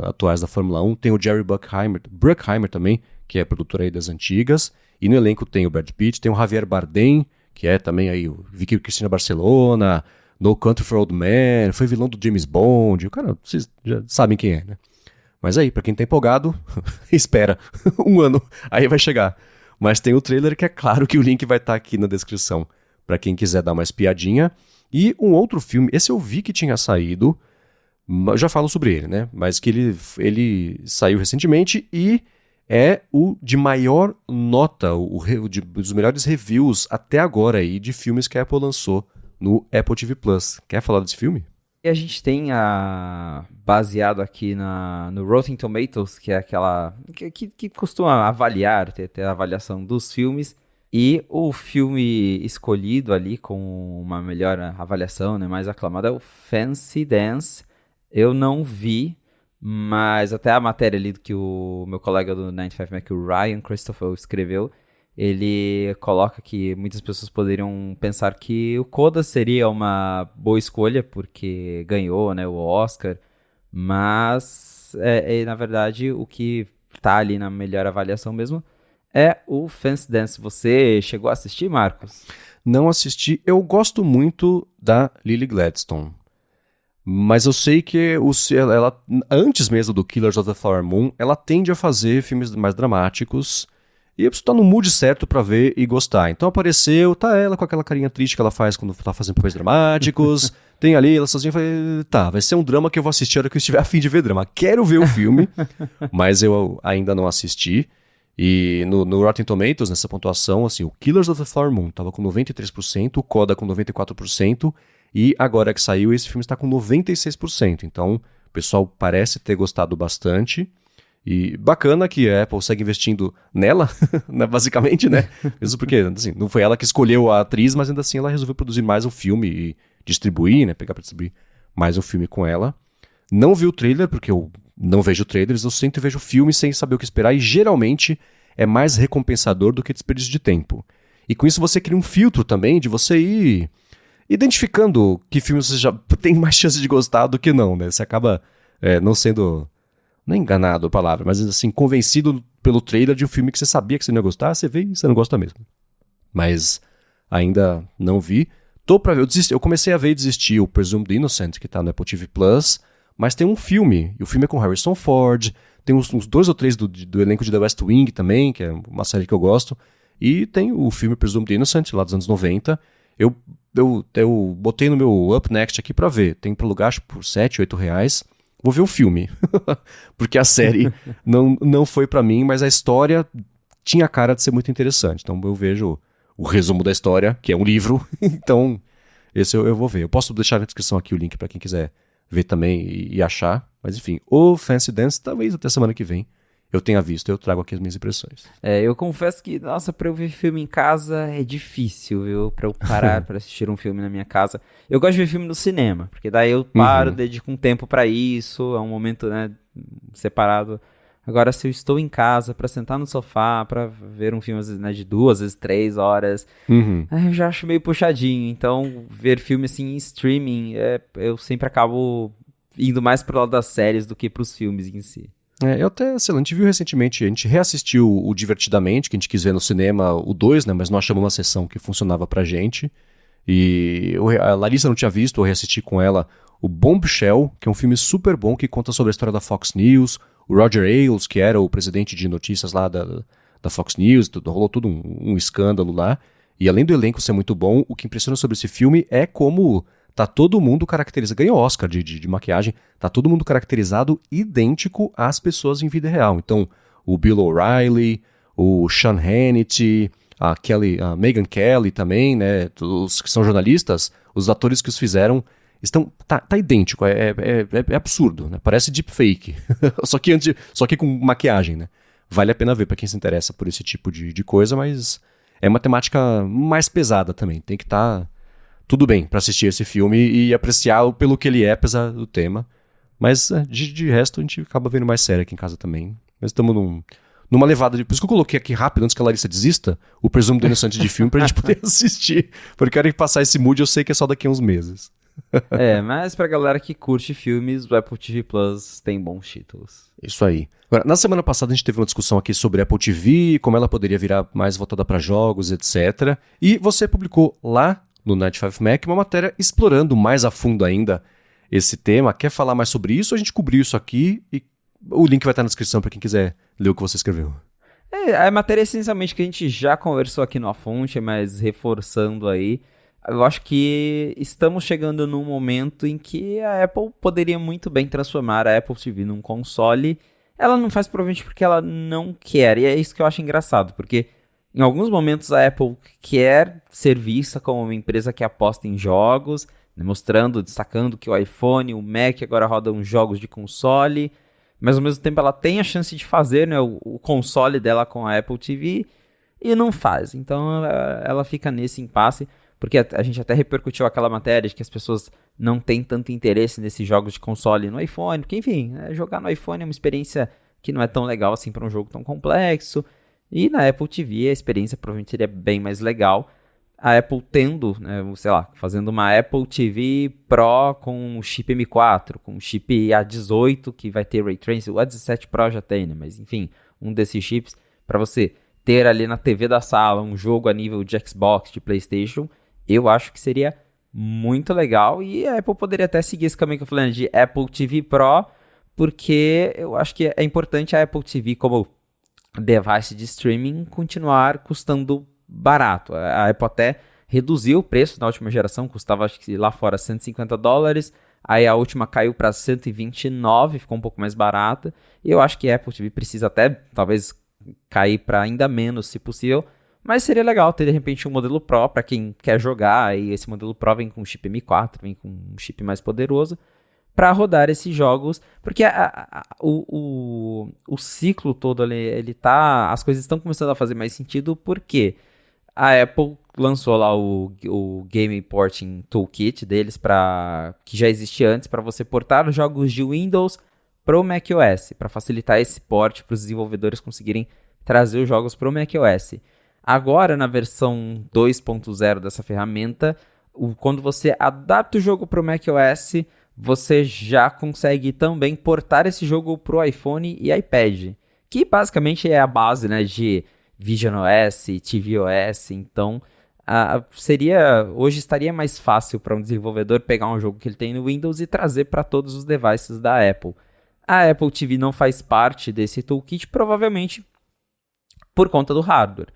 atuais da Fórmula 1. Tem o Jerry Bruckheimer também, que é produtor aí das antigas. E no elenco tem o Brad Pitt, tem o Javier Bardem, que é também aí o Vicky Cristina Barcelona, No Country for Old Men, foi vilão do James Bond. O cara, vocês já sabem quem é, né? Mas aí, pra quem tá empolgado, espera 1 ano, aí vai chegar. Mas tem o trailer, que é claro que o link vai estar aqui na descrição, pra quem quiser dar uma espiadinha. E um outro filme, esse eu vi que tinha saído, eu já falo sobre ele, né? Mas que ele saiu recentemente e é o de maior nota, dos melhores reviews até agora aí de filmes que a Apple lançou no Apple TV Plus. Quer falar desse filme? E a gente tem baseado aqui no Rotten Tomatoes, que é aquela que costuma avaliar, ter a avaliação dos filmes. E o filme escolhido ali com uma melhor avaliação, né, mais aclamada, é o Fancy Dance. Eu não vi, Mas até a matéria ali que o meu colega do 95 Mac, o Ryan Christoffel, escreveu, ele coloca que muitas pessoas poderiam pensar que o Coda seria uma boa escolha, porque ganhou, né, o Oscar, mas na verdade o que tá ali na melhor avaliação mesmo é o Fence Dance. Você chegou a assistir, Marcos? Não assisti. Eu gosto muito da Lily Gladstone. Mas eu sei que ela, antes mesmo do Killers of the Flower Moon, ela tende a fazer filmes mais dramáticos. E eu preciso estar no mood certo pra ver e gostar. Então apareceu, tá ela com aquela carinha triste que ela faz quando tá fazendo papéis dramáticos. Tem ali, ela sozinha, falei, tá, vai ser um drama que eu vou assistir a hora que eu estiver a fim de ver drama. Quero ver o filme, mas eu ainda não assisti. E no Rotten Tomatoes, nessa pontuação, assim, o Killers of the Flower Moon tava com 93%, o Coda com 94%, e agora que saiu, esse filme está com 96%. Então, o pessoal parece ter gostado bastante. E bacana que a Apple segue investindo nela, né, basicamente, né? Mesmo porque, assim, não foi ela que escolheu a atriz, mas ainda assim ela resolveu produzir mais um filme e distribuir, né? Pegar para distribuir mais um filme com ela. Não vi o trailer, porque eu não vejo trailers, eu sempre vejo filme sem saber o que esperar, e geralmente é mais recompensador do que desperdício de tempo. E com isso você cria um filtro também de você ir identificando que filme você já tem mais chance de gostar do que não, né? Você acaba não sendo, não é enganado a palavra, mas assim, convencido pelo trailer de um filme que você sabia que você não ia gostar, você vê e você não gosta mesmo. Mas ainda não vi. Tô pra ver, eu comecei a ver e desistir o Presumed Innocent, que tá no Apple TV Plus, mas tem um filme, e o filme é com Harrison Ford, tem uns 2 ou 3 do elenco de The West Wing também, que é uma série que eu gosto, e tem o filme Presumed Innocent, lá dos anos 90. Eu botei no meu Up Next aqui pra ver, tem pra alugar acho por R$7, R$8. Vou ver o filme, porque a série não foi pra mim, mas a história tinha cara de ser muito interessante, então eu vejo o resumo da história, que é um livro, então esse eu vou ver. Eu posso deixar na descrição aqui o link pra quem quiser ver também e achar, mas enfim, o Fancy Dance, talvez até semana que vem eu tenha visto, eu trago aqui as minhas impressões. Eu confesso que, nossa, pra eu ver filme em casa é difícil, viu? Pra eu parar pra assistir um filme na minha casa. Eu gosto de ver filme no cinema, porque daí eu paro, dedico um tempo pra isso, é um momento, né, separado. Agora, se eu estou em casa pra sentar no sofá, pra ver um filme, às vezes, né, de 2, às vezes 3 horas, eu já acho meio puxadinho. Então, ver filme assim em streaming, eu sempre acabo indo mais pro lado das séries do que pros filmes em si. Eu até, sei lá, a gente viu recentemente, a gente reassistiu o Divertidamente, que a gente quis ver no cinema, o 2, né, mas nós achamos uma sessão que funcionava pra gente. E a Larissa não tinha visto, eu reassisti com ela o Bombshell, que é um filme super bom que conta sobre a história da Fox News, o Roger Ailes, que era o presidente de notícias lá da Fox News, rolou todo um escândalo lá. E além do elenco ser muito bom, o que impressiona sobre esse filme é como tá todo mundo caracterizado, ganhou Oscar de maquiagem, tá todo mundo caracterizado idêntico às pessoas em vida real. Então, o Bill O'Reilly, o Sean Hannity, a Megyn Kelly também, né, os que são jornalistas, os atores que os fizeram, tá idêntico, é absurdo, né, parece deepfake, só que com maquiagem, né. Vale a pena ver pra quem se interessa por esse tipo de coisa, mas é uma temática mais pesada também, tem que estar tudo bem pra assistir esse filme e apreciá-lo pelo que ele é, apesar do tema. Mas de resto a gente acaba vendo mais série aqui em casa também. Mas estamos numa levada de... Por isso que eu coloquei aqui rápido, antes que a Larissa desista, o Presumed Innocent de filme pra gente poder assistir. Porque a hora que passar esse mood eu sei que é só daqui a uns meses. Mas pra galera que curte filmes, o Apple TV Plus tem bons títulos. Isso aí. Agora, na semana passada a gente teve uma discussão aqui sobre a Apple TV, como ela poderia virar mais voltada pra jogos, etc. E você publicou lá no 95 Mac uma matéria explorando mais a fundo ainda esse tema. Quer falar mais sobre isso? A gente cobriu isso aqui e o link vai estar na descrição para quem quiser ler o que você escreveu. A matéria essencialmente que a gente já conversou aqui no A Fonte, mas reforçando aí, eu acho que estamos chegando num momento em que a Apple poderia muito bem transformar a Apple TV num console. Ela não faz provavelmente porque ela não quer, e é isso que eu acho engraçado, porque em alguns momentos a Apple quer ser vista como uma empresa que aposta em jogos, né, destacando que o iPhone, o Mac agora rodam jogos de console, mas ao mesmo tempo ela tem a chance de fazer, né, o console dela com a Apple TV e não faz. Então ela fica nesse impasse. porque a gente até repercutiu aquela matéria de que as pessoas não têm tanto interesse nesses jogos de console no iPhone, porque enfim, jogar no iPhone é uma experiência que não é tão legal assim para um jogo tão complexo, e na Apple TV a experiência provavelmente seria bem mais legal. A Apple tendo, né, sei lá, fazendo uma Apple TV Pro com chip M4, com chip A18 que vai ter Ray Tracing, o A17 Pro já tem, né, mas enfim, um desses chips para você ter ali na TV da sala um jogo a nível de Xbox, de PlayStation, eu acho que seria muito legal, e a Apple poderia até seguir esse caminho que eu falei, né, de Apple TV Pro, porque eu acho que é importante a Apple TV como device de streaming continuar custando barato. A Apple até reduziu o preço na última geração, custava acho que lá fora $150, aí a última caiu para 129, ficou um pouco mais barata, e eu acho que a Apple TV precisa até talvez cair para ainda menos se possível, mas seria legal ter de repente um modelo Pro para quem quer jogar, e esse modelo Pro vem com um chip M4, vem com um chip mais poderoso, para rodar esses jogos, porque o ciclo todo ele tá, as coisas estão começando a fazer mais sentido, porque a Apple lançou lá o Game Porting Toolkit deles, que já existia antes, para você portar os jogos de Windows para o macOS, para facilitar esse port para os desenvolvedores conseguirem trazer os jogos para o macOS. Agora, na versão 2.0 dessa ferramenta, quando você adapta o jogo para o macOS, você já consegue também portar esse jogo para o iPhone e iPad, que basicamente é a base, né, de visionOS, tvOS. Então, hoje estaria mais fácil para um desenvolvedor pegar um jogo que ele tem no Windows e trazer para todos os devices da Apple. A Apple TV não faz parte desse toolkit, provavelmente por conta do hardware,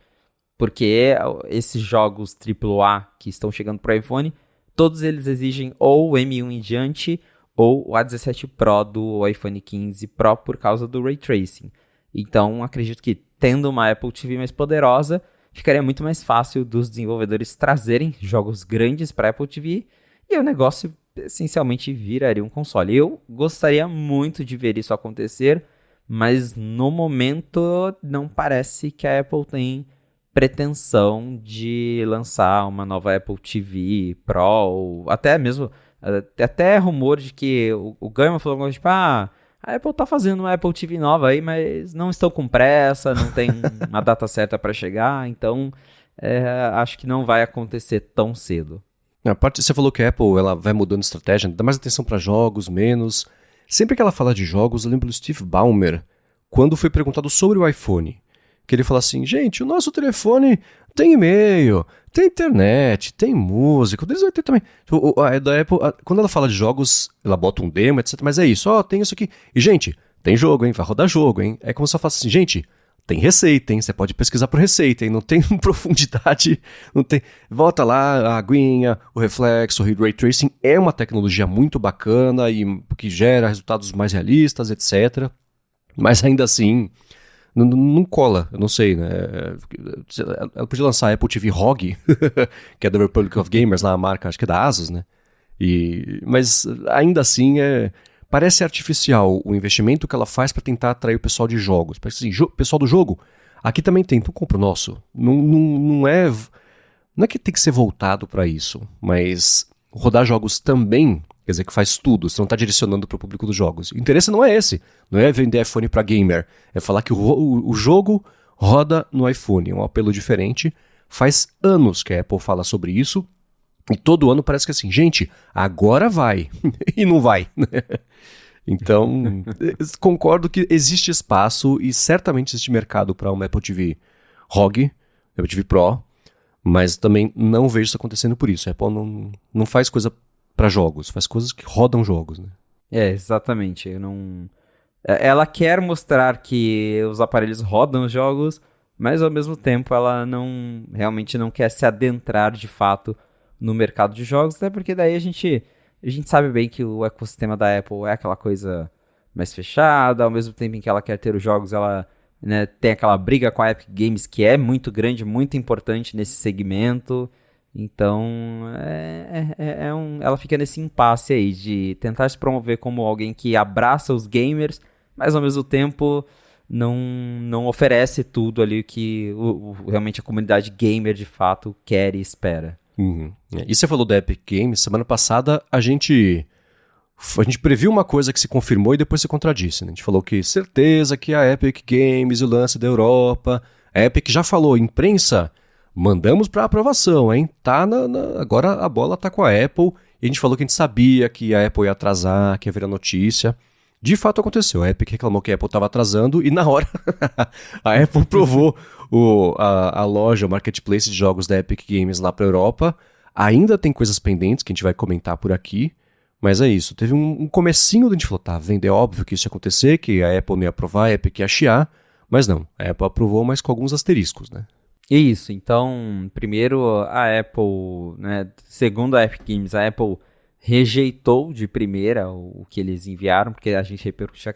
porque esses jogos AAA que estão chegando para o iPhone, todos eles exigem ou o M1 em diante ou o A17 Pro do iPhone 15 Pro por causa do Ray Tracing. Então, acredito que tendo uma Apple TV mais poderosa, ficaria muito mais fácil dos desenvolvedores trazerem jogos grandes para a Apple TV e o negócio essencialmente viraria um console. Eu gostaria muito de ver isso acontecer, mas no momento não parece que a Apple tem pretensão de lançar uma nova Apple TV Pro, ou até mesmo, até rumor de que o Gaiman falou tipo, a Apple tá fazendo uma Apple TV nova aí, mas não estão com pressa, não tem uma data certa para chegar, então acho que não vai acontecer tão cedo. A parte, você falou que a Apple ela vai mudando estratégia, dá mais atenção para jogos, menos. Sempre que ela fala de jogos, eu lembro do Steve Ballmer, quando foi perguntado sobre o iPhone, que ele fala assim, gente, o nosso telefone tem e-mail, tem internet, tem música, eles vai ter também. Da Apple, quando ela fala de jogos, ela bota um demo, etc, mas é isso, tem isso aqui. E, gente, tem jogo, hein, vai rodar jogo, hein. É como se eu falasse assim, gente, tem receita, hein, você pode pesquisar por receita, hein, não tem profundidade, não tem... Volta lá, a aguinha, o reflexo, o Ray Tracing é uma tecnologia muito bacana e que gera resultados mais realistas, etc. Mas ainda assim... Não cola, eu não sei, né? Ela podia lançar a Apple TV ROG, que é da Republic of Gamers, lá a marca, acho que é da Asus, né? Mas ainda assim parece artificial o investimento que ela faz para tentar atrair o pessoal de jogos. Parece assim, pessoal do jogo, aqui também tem, então compra o nosso. Não é que tem que ser voltado para isso, mas rodar jogos também... Quer dizer, que faz tudo, você não está direcionando para o público dos jogos. O interesse não é esse, não é vender iPhone para gamer, é falar que o jogo roda no iPhone, é um apelo diferente. Faz anos que a Apple fala sobre isso, e todo ano parece que assim, gente, agora vai, e não vai. Então, concordo que existe espaço e certamente existe mercado para uma Apple TV ROG, Apple TV Pro, mas também não vejo isso acontecendo por isso. A Apple não faz coisa para jogos, faz coisas que rodam jogos, né? Exatamente. Ela quer mostrar que os aparelhos rodam os jogos, mas ao mesmo tempo ela realmente não quer se adentrar de fato no mercado de jogos, até porque daí a gente sabe bem que o ecossistema da Apple é aquela coisa mais fechada, ao mesmo tempo em que ela quer ter os jogos, ela, né, tem aquela briga com a Epic Games que é muito grande, muito importante nesse segmento. Então, ela fica nesse impasse aí de tentar se promover como alguém que abraça os gamers, mas ao mesmo tempo não oferece tudo ali que realmente a comunidade gamer de fato quer e espera. Uhum. E você falou da Epic Games, semana passada a gente previu uma coisa que se confirmou e depois se contradisse, né? A gente falou que certeza que a Epic Games, o lance da Europa, a Epic já falou, imprensa, mandamos para aprovação, hein? Agora a bola tá com a Apple, e a gente falou que a gente sabia que a Apple ia atrasar, que ia virar notícia. De fato aconteceu, a Epic reclamou que a Apple estava atrasando e na hora a Apple provou a loja, o marketplace de jogos da Epic Games lá para Europa. Ainda tem coisas pendentes que a gente vai comentar por aqui, mas é isso. Teve um comecinho onde a gente falou, tá vendo, é óbvio que isso ia acontecer, que a Apple não ia aprovar, a Epic ia chiar, mas não, a Apple aprovou, mas com alguns asteriscos, né? Isso, então, primeiro a Apple, né, segundo a Epic Games, a Apple rejeitou de primeira o que eles enviaram, porque a gente repercutiu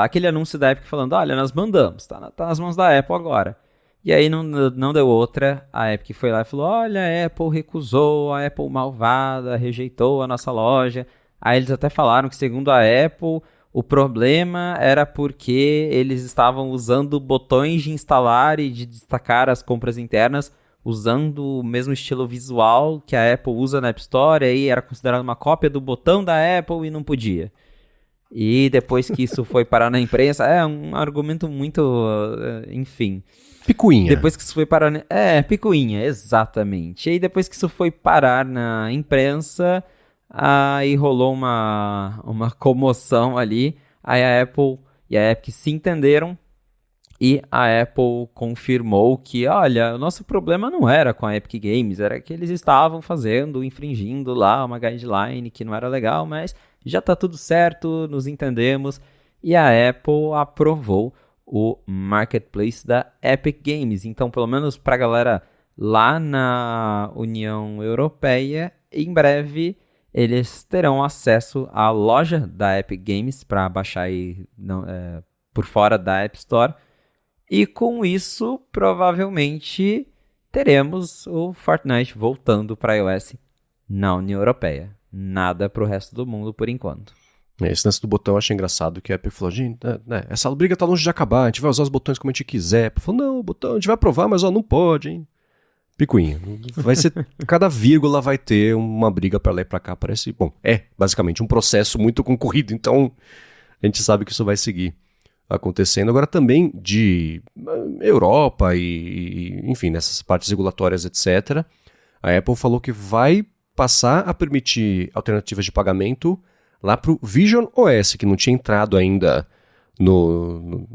aquele anúncio da Epic falando, olha, nós mandamos, tá nas mãos da Apple agora. E aí não deu outra, a Epic foi lá e falou, olha, a Apple recusou, a Apple malvada, rejeitou a nossa loja. Aí eles até falaram que segundo a Apple, o problema era porque eles estavam usando botões de instalar e de destacar as compras internas usando o mesmo estilo visual que a Apple usa na App Store, e aí era considerado uma cópia do botão da Apple e não podia. E depois que isso foi parar na imprensa, é um argumento muito, enfim. Picuinha. Depois que isso foi parar... picuinha, exatamente. E aí depois que isso foi parar na imprensa, aí rolou uma comoção ali, aí a Apple e a Epic se entenderam, e a Apple confirmou que, olha, o nosso problema não era com a Epic Games, era que eles estavam infringindo lá uma guideline que não era legal, mas já tá tudo certo, nos entendemos. E a Apple aprovou o marketplace da Epic Games. Então, pelo menos pra galera lá na União Europeia, em breve eles terão acesso à loja da Epic Games para baixar aí por fora da App Store. E com isso, provavelmente, teremos o Fortnite voltando para iOS na União Europeia. Nada para o resto do mundo por enquanto. Esse lance do botão eu achei engraçado, que a Epic falou, gente, essa briga tá longe de acabar, a gente vai usar os botões como a gente quiser. A Apple falou, não, o botão a gente vai aprovar, mas não pode, hein. Picuinha. Vai ser, cada vírgula vai ter uma briga para lá e para cá, parece, bom, basicamente um processo muito concorrido, então a gente sabe que isso vai seguir acontecendo. Agora também de Europa e enfim, nessas partes regulatórias, etc. A Apple falou que vai passar a permitir alternativas de pagamento lá pro Vision OS, que não tinha entrado ainda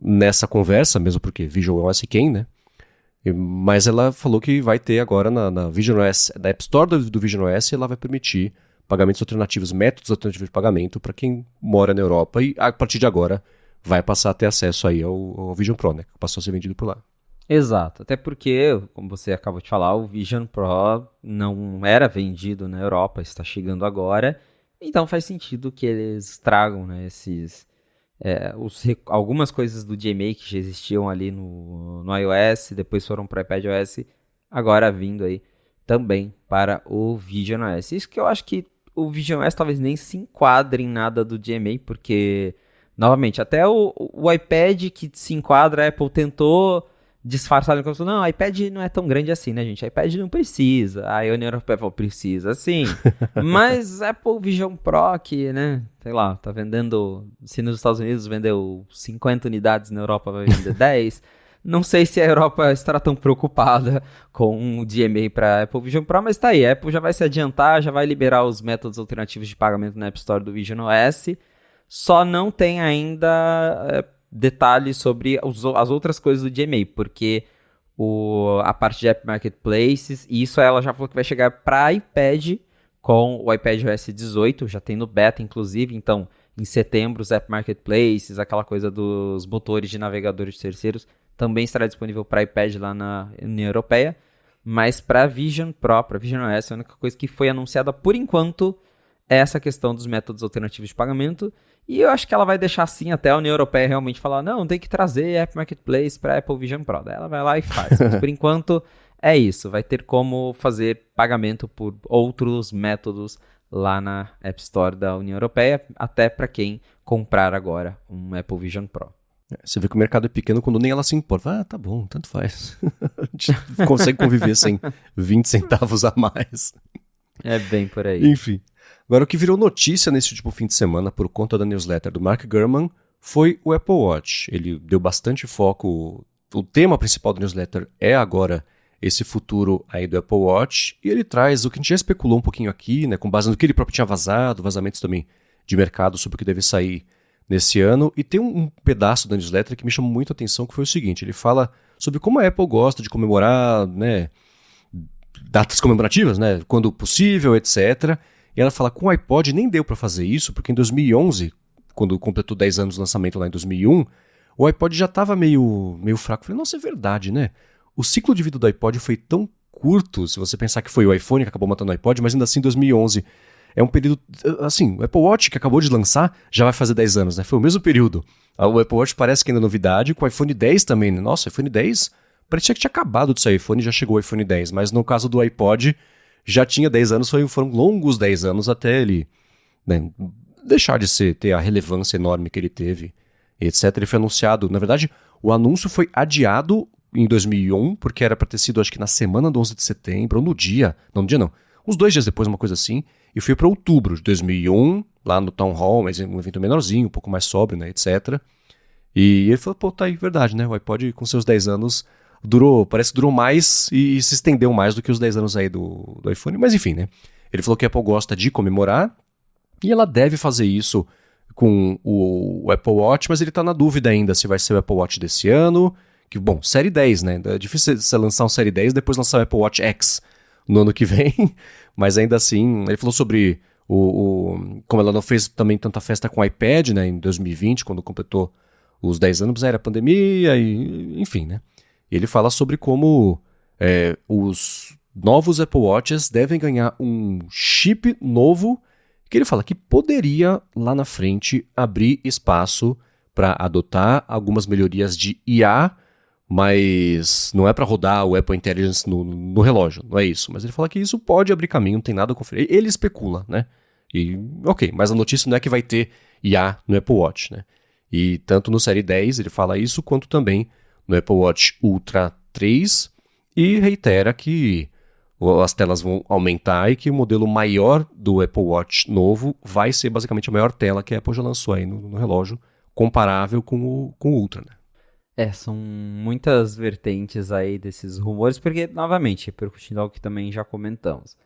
nessa conversa, mesmo porque Vision OS quem, né? Mas ela falou que vai ter agora na Vision OS, da App Store do Vision OS, ela vai permitir pagamentos alternativos, métodos alternativos de pagamento para quem mora na Europa e a partir de agora vai passar a ter acesso aí ao Vision Pro, né? Que passou a ser vendido por lá. Exato, até porque, como você acabou de falar, o Vision Pro não era vendido na Europa, está chegando agora, então faz sentido que eles tragam, né, algumas coisas do GMA que já existiam ali no iOS, depois foram para o iPadOS, agora vindo aí também para o Vision OS. Isso que eu acho que o Vision OS talvez nem se enquadre em nada do GMA, porque, novamente, até o iPad que se enquadra, a Apple tentou disfarçar, não, o iPad não é tão grande assim, né, gente? O iPad não precisa. Aí a União Europeia falou, precisa sim. Mas Apple Vision Pro, que, né, sei lá, tá vendendo, se nos Estados Unidos vendeu 50 unidades, na Europa vai vender 10. Não sei se a Europa estará tão preocupada com o DMA para Apple Vision Pro, mas tá aí, a Apple já vai se adiantar, já vai liberar os métodos alternativos de pagamento na App Store do Vision OS. Só não tem ainda detalhes sobre as outras coisas do GMA, porque a parte de App Marketplaces, e isso ela já falou que vai chegar para iPad com o iPadOS 18, já tem no beta inclusive, então em setembro os App Marketplaces, aquela coisa dos motores de navegadores terceiros, também estará disponível para iPad lá na União Europeia, mas para Vision Pro, para Vision OS, a única coisa que foi anunciada por enquanto é essa questão dos métodos alternativos de pagamento. E eu acho que ela vai deixar assim até a União Europeia realmente falar, não, tem que trazer App Marketplace para Apple Vision Pro. Daí ela vai lá e faz. Mas por enquanto é isso, vai ter como fazer pagamento por outros métodos lá na App Store da União Europeia, até para quem comprar agora um Apple Vision Pro. Você vê que o mercado é pequeno quando nem ela se importa. Ah, tá bom, tanto faz. A gente consegue conviver sem 20 centavos a mais. É bem por aí. Enfim. Agora, o que virou notícia nesse último fim de semana, por conta da newsletter do Mark Gurman, foi o Apple Watch. Ele deu bastante foco. O tema principal da newsletter é agora esse futuro aí do Apple Watch. E ele traz o que a gente já especulou um pouquinho aqui, né, com base no que ele próprio tinha vazado, vazamentos também de mercado sobre o que deve sair nesse ano. E tem um pedaço da newsletter que me chamou muito a atenção, que foi o seguinte: ele fala sobre como a Apple gosta de comemorar, né, datas comemorativas, né, quando possível, etc. E ela fala que com o iPod nem deu para fazer isso, porque em 2011, quando completou 10 anos do lançamento lá em 2001, o iPod já estava meio fraco. Eu falei, nossa, é verdade, né? O ciclo de vida do iPod foi tão curto, se você pensar que foi o iPhone que acabou matando o iPod, mas ainda assim 2011 é um período, assim, o Apple Watch que acabou de lançar já vai fazer 10 anos, né? Foi o mesmo período. O Apple Watch parece que ainda é novidade, com o iPhone 10 também, né? Nossa, o iPhone 10 parecia que tinha acabado de sair o iPhone e já chegou o iPhone 10, mas no caso do iPod já tinha 10 anos, foram longos 10 anos até ele, né, deixar de ter a relevância enorme que ele teve, etc. Ele foi anunciado, na verdade, o anúncio foi adiado em 2001, porque era para ter sido, acho que na semana do 11 de setembro, ou no dia não, uns 2 dias depois, uma coisa assim, e foi para outubro de 2001, lá no Town Hall, mas um evento menorzinho, um pouco mais sóbrio, né, etc. E ele falou, pô, tá aí, verdade, né, o iPod com seus 10 anos parece que durou mais e se estendeu mais do que os 10 anos aí do iPhone, mas enfim, né? Ele falou que a Apple gosta de comemorar e ela deve fazer isso com o Apple Watch, mas ele tá na dúvida ainda se vai ser o Apple Watch desse ano, que, bom, série 10, né? É difícil você lançar um série 10 e depois lançar o Apple Watch X no ano que vem, mas ainda assim, ele falou sobre como ela não fez também tanta festa com o iPad, né, em 2020, quando completou os 10 anos, era pandemia e enfim, né? E ele fala sobre como os novos Apple Watches devem ganhar um chip novo, que ele fala que poderia, lá na frente, abrir espaço para adotar algumas melhorias de IA, mas não é para rodar o Apple Intelligence no relógio, não é isso. Mas ele fala que isso pode abrir caminho, não tem nada a conferir. Ele especula, né? E, ok, mas a notícia não é que vai ter IA no Apple Watch, né? E tanto no Série 10 ele fala isso, quanto também no Apple Watch Ultra 3, e reitera que as telas vão aumentar e que o modelo maior do Apple Watch novo vai ser basicamente a maior tela que a Apple já lançou aí no relógio, comparável com o Ultra, né? São muitas vertentes aí desses rumores, porque, novamente, repercutindo algo que também já comentamos.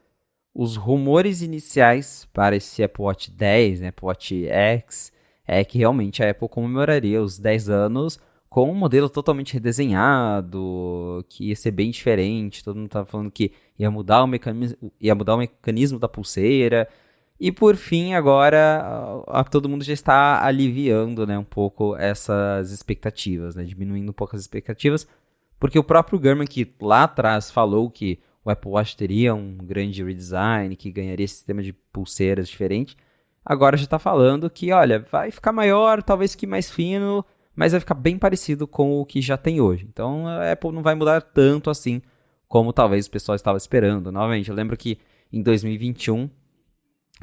Os rumores iniciais para esse Apple Watch 10, né, Apple Watch X, é que realmente a Apple comemoraria os 10 anos com um modelo totalmente redesenhado, que ia ser bem diferente. Todo mundo estava falando que ia mudar o mecanismo da pulseira. E por fim, agora, todo mundo já está aliviando, né, um pouco essas expectativas, né, diminuindo um pouco as expectativas, porque o próprio Gurman, que lá atrás falou que o Apple Watch teria um grande redesign, que ganharia esse sistema de pulseiras diferente, agora já está falando que, olha, vai ficar maior, talvez fique mais fino, mas vai ficar bem parecido com o que já tem hoje. Então a Apple não vai mudar tanto assim como talvez o pessoal estava esperando. Novamente, eu lembro que em 2021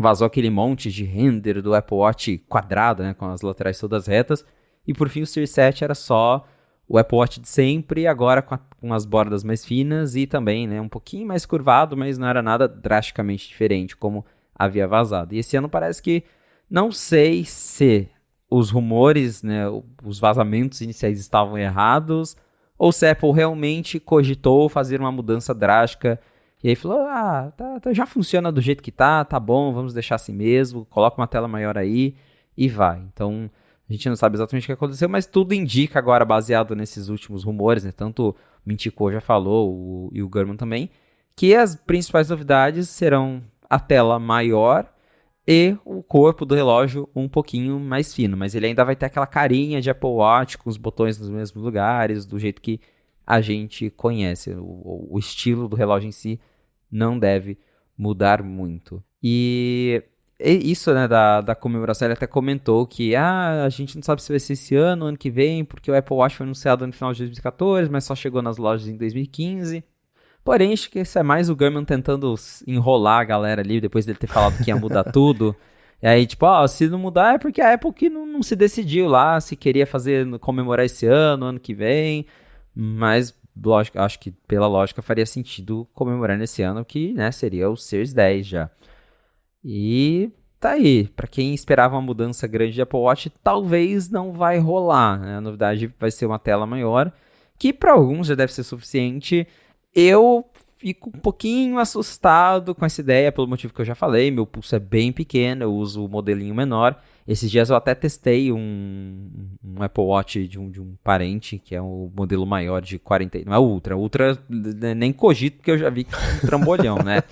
vazou aquele monte de render do Apple Watch quadrado, né, com as laterais todas retas, e por fim o Series 7 era só o Apple Watch de sempre, agora com as bordas mais finas e também, né, um pouquinho mais curvado, mas não era nada drasticamente diferente como havia vazado. E esse ano parece que, não sei se os rumores, né, os vazamentos iniciais estavam errados, ou se a Apple realmente cogitou fazer uma mudança drástica, e aí falou, já funciona do jeito que tá bom, vamos deixar assim mesmo, coloca uma tela maior aí, e vai. Então, a gente não sabe exatamente o que aconteceu, mas tudo indica agora, baseado nesses últimos rumores, né, tanto o Mintico já falou, e o Gurman também, que as principais novidades serão a tela maior e o corpo do relógio um pouquinho mais fino, mas ele ainda vai ter aquela carinha de Apple Watch com os botões nos mesmos lugares, do jeito que a gente conhece. O estilo do relógio em si não deve mudar muito. E isso, né, da comemoração, ele até comentou que a gente não sabe se vai ser esse ano, ano que vem, porque o Apple Watch foi anunciado no final de 2014, mas só chegou nas lojas em 2015. Porém, acho que isso é mais o Gurman tentando enrolar a galera ali, depois dele ter falado que ia mudar tudo. E aí, tipo, se não mudar é porque a Apple que não se decidiu lá se queria comemorar esse ano que vem. Mas, lógico, acho que pela lógica faria sentido comemorar nesse ano, que, né, seria o Series 10 já. E tá aí. Pra quem esperava uma mudança grande de Apple Watch, talvez não vai rolar, né? A novidade vai ser uma tela maior, que para alguns já deve ser suficiente. Eu fico um pouquinho assustado com essa ideia, pelo motivo que eu já falei. Meu pulso é bem pequeno, eu uso o modelinho menor. Esses dias eu até testei um Apple Watch de um parente, que é o modelo maior de 40. Não é o Ultra. O Ultra nem cogito, porque eu já vi que é um trambolhão, né?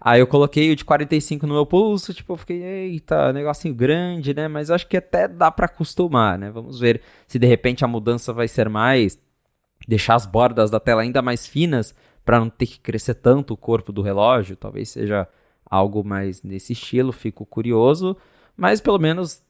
Aí eu coloquei o de 45 no meu pulso, tipo, eu fiquei, eita, negocinho grande, né? Mas acho que até dá pra acostumar, né? Vamos ver se de repente a mudança vai ser mais deixar as bordas da tela ainda mais finas para não ter que crescer tanto o corpo do relógio. Talvez seja algo mais nesse estilo, fico curioso. Mas pelo menos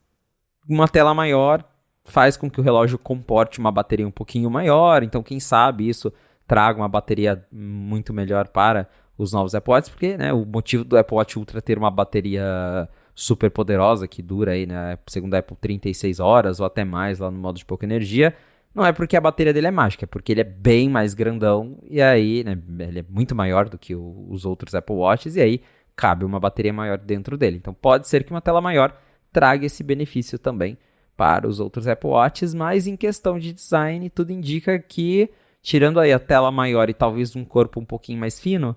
uma tela maior faz com que o relógio comporte uma bateria um pouquinho maior. Então quem sabe isso traga uma bateria muito melhor para os novos Apple Watch, porque, né, o motivo do Apple Watch Ultra ter uma bateria super poderosa, que dura aí, né, segundo a Apple, 36 horas ou até mais lá no modo de pouca energia, não é porque a bateria dele é mágica, é porque ele é bem mais grandão, e aí, né, ele é muito maior do que os outros Apple Watches, e aí cabe uma bateria maior dentro dele. Então pode ser que uma tela maior traga esse benefício também para os outros Apple Watches, mas em questão de design, tudo indica que, tirando aí a tela maior e talvez um corpo um pouquinho mais fino,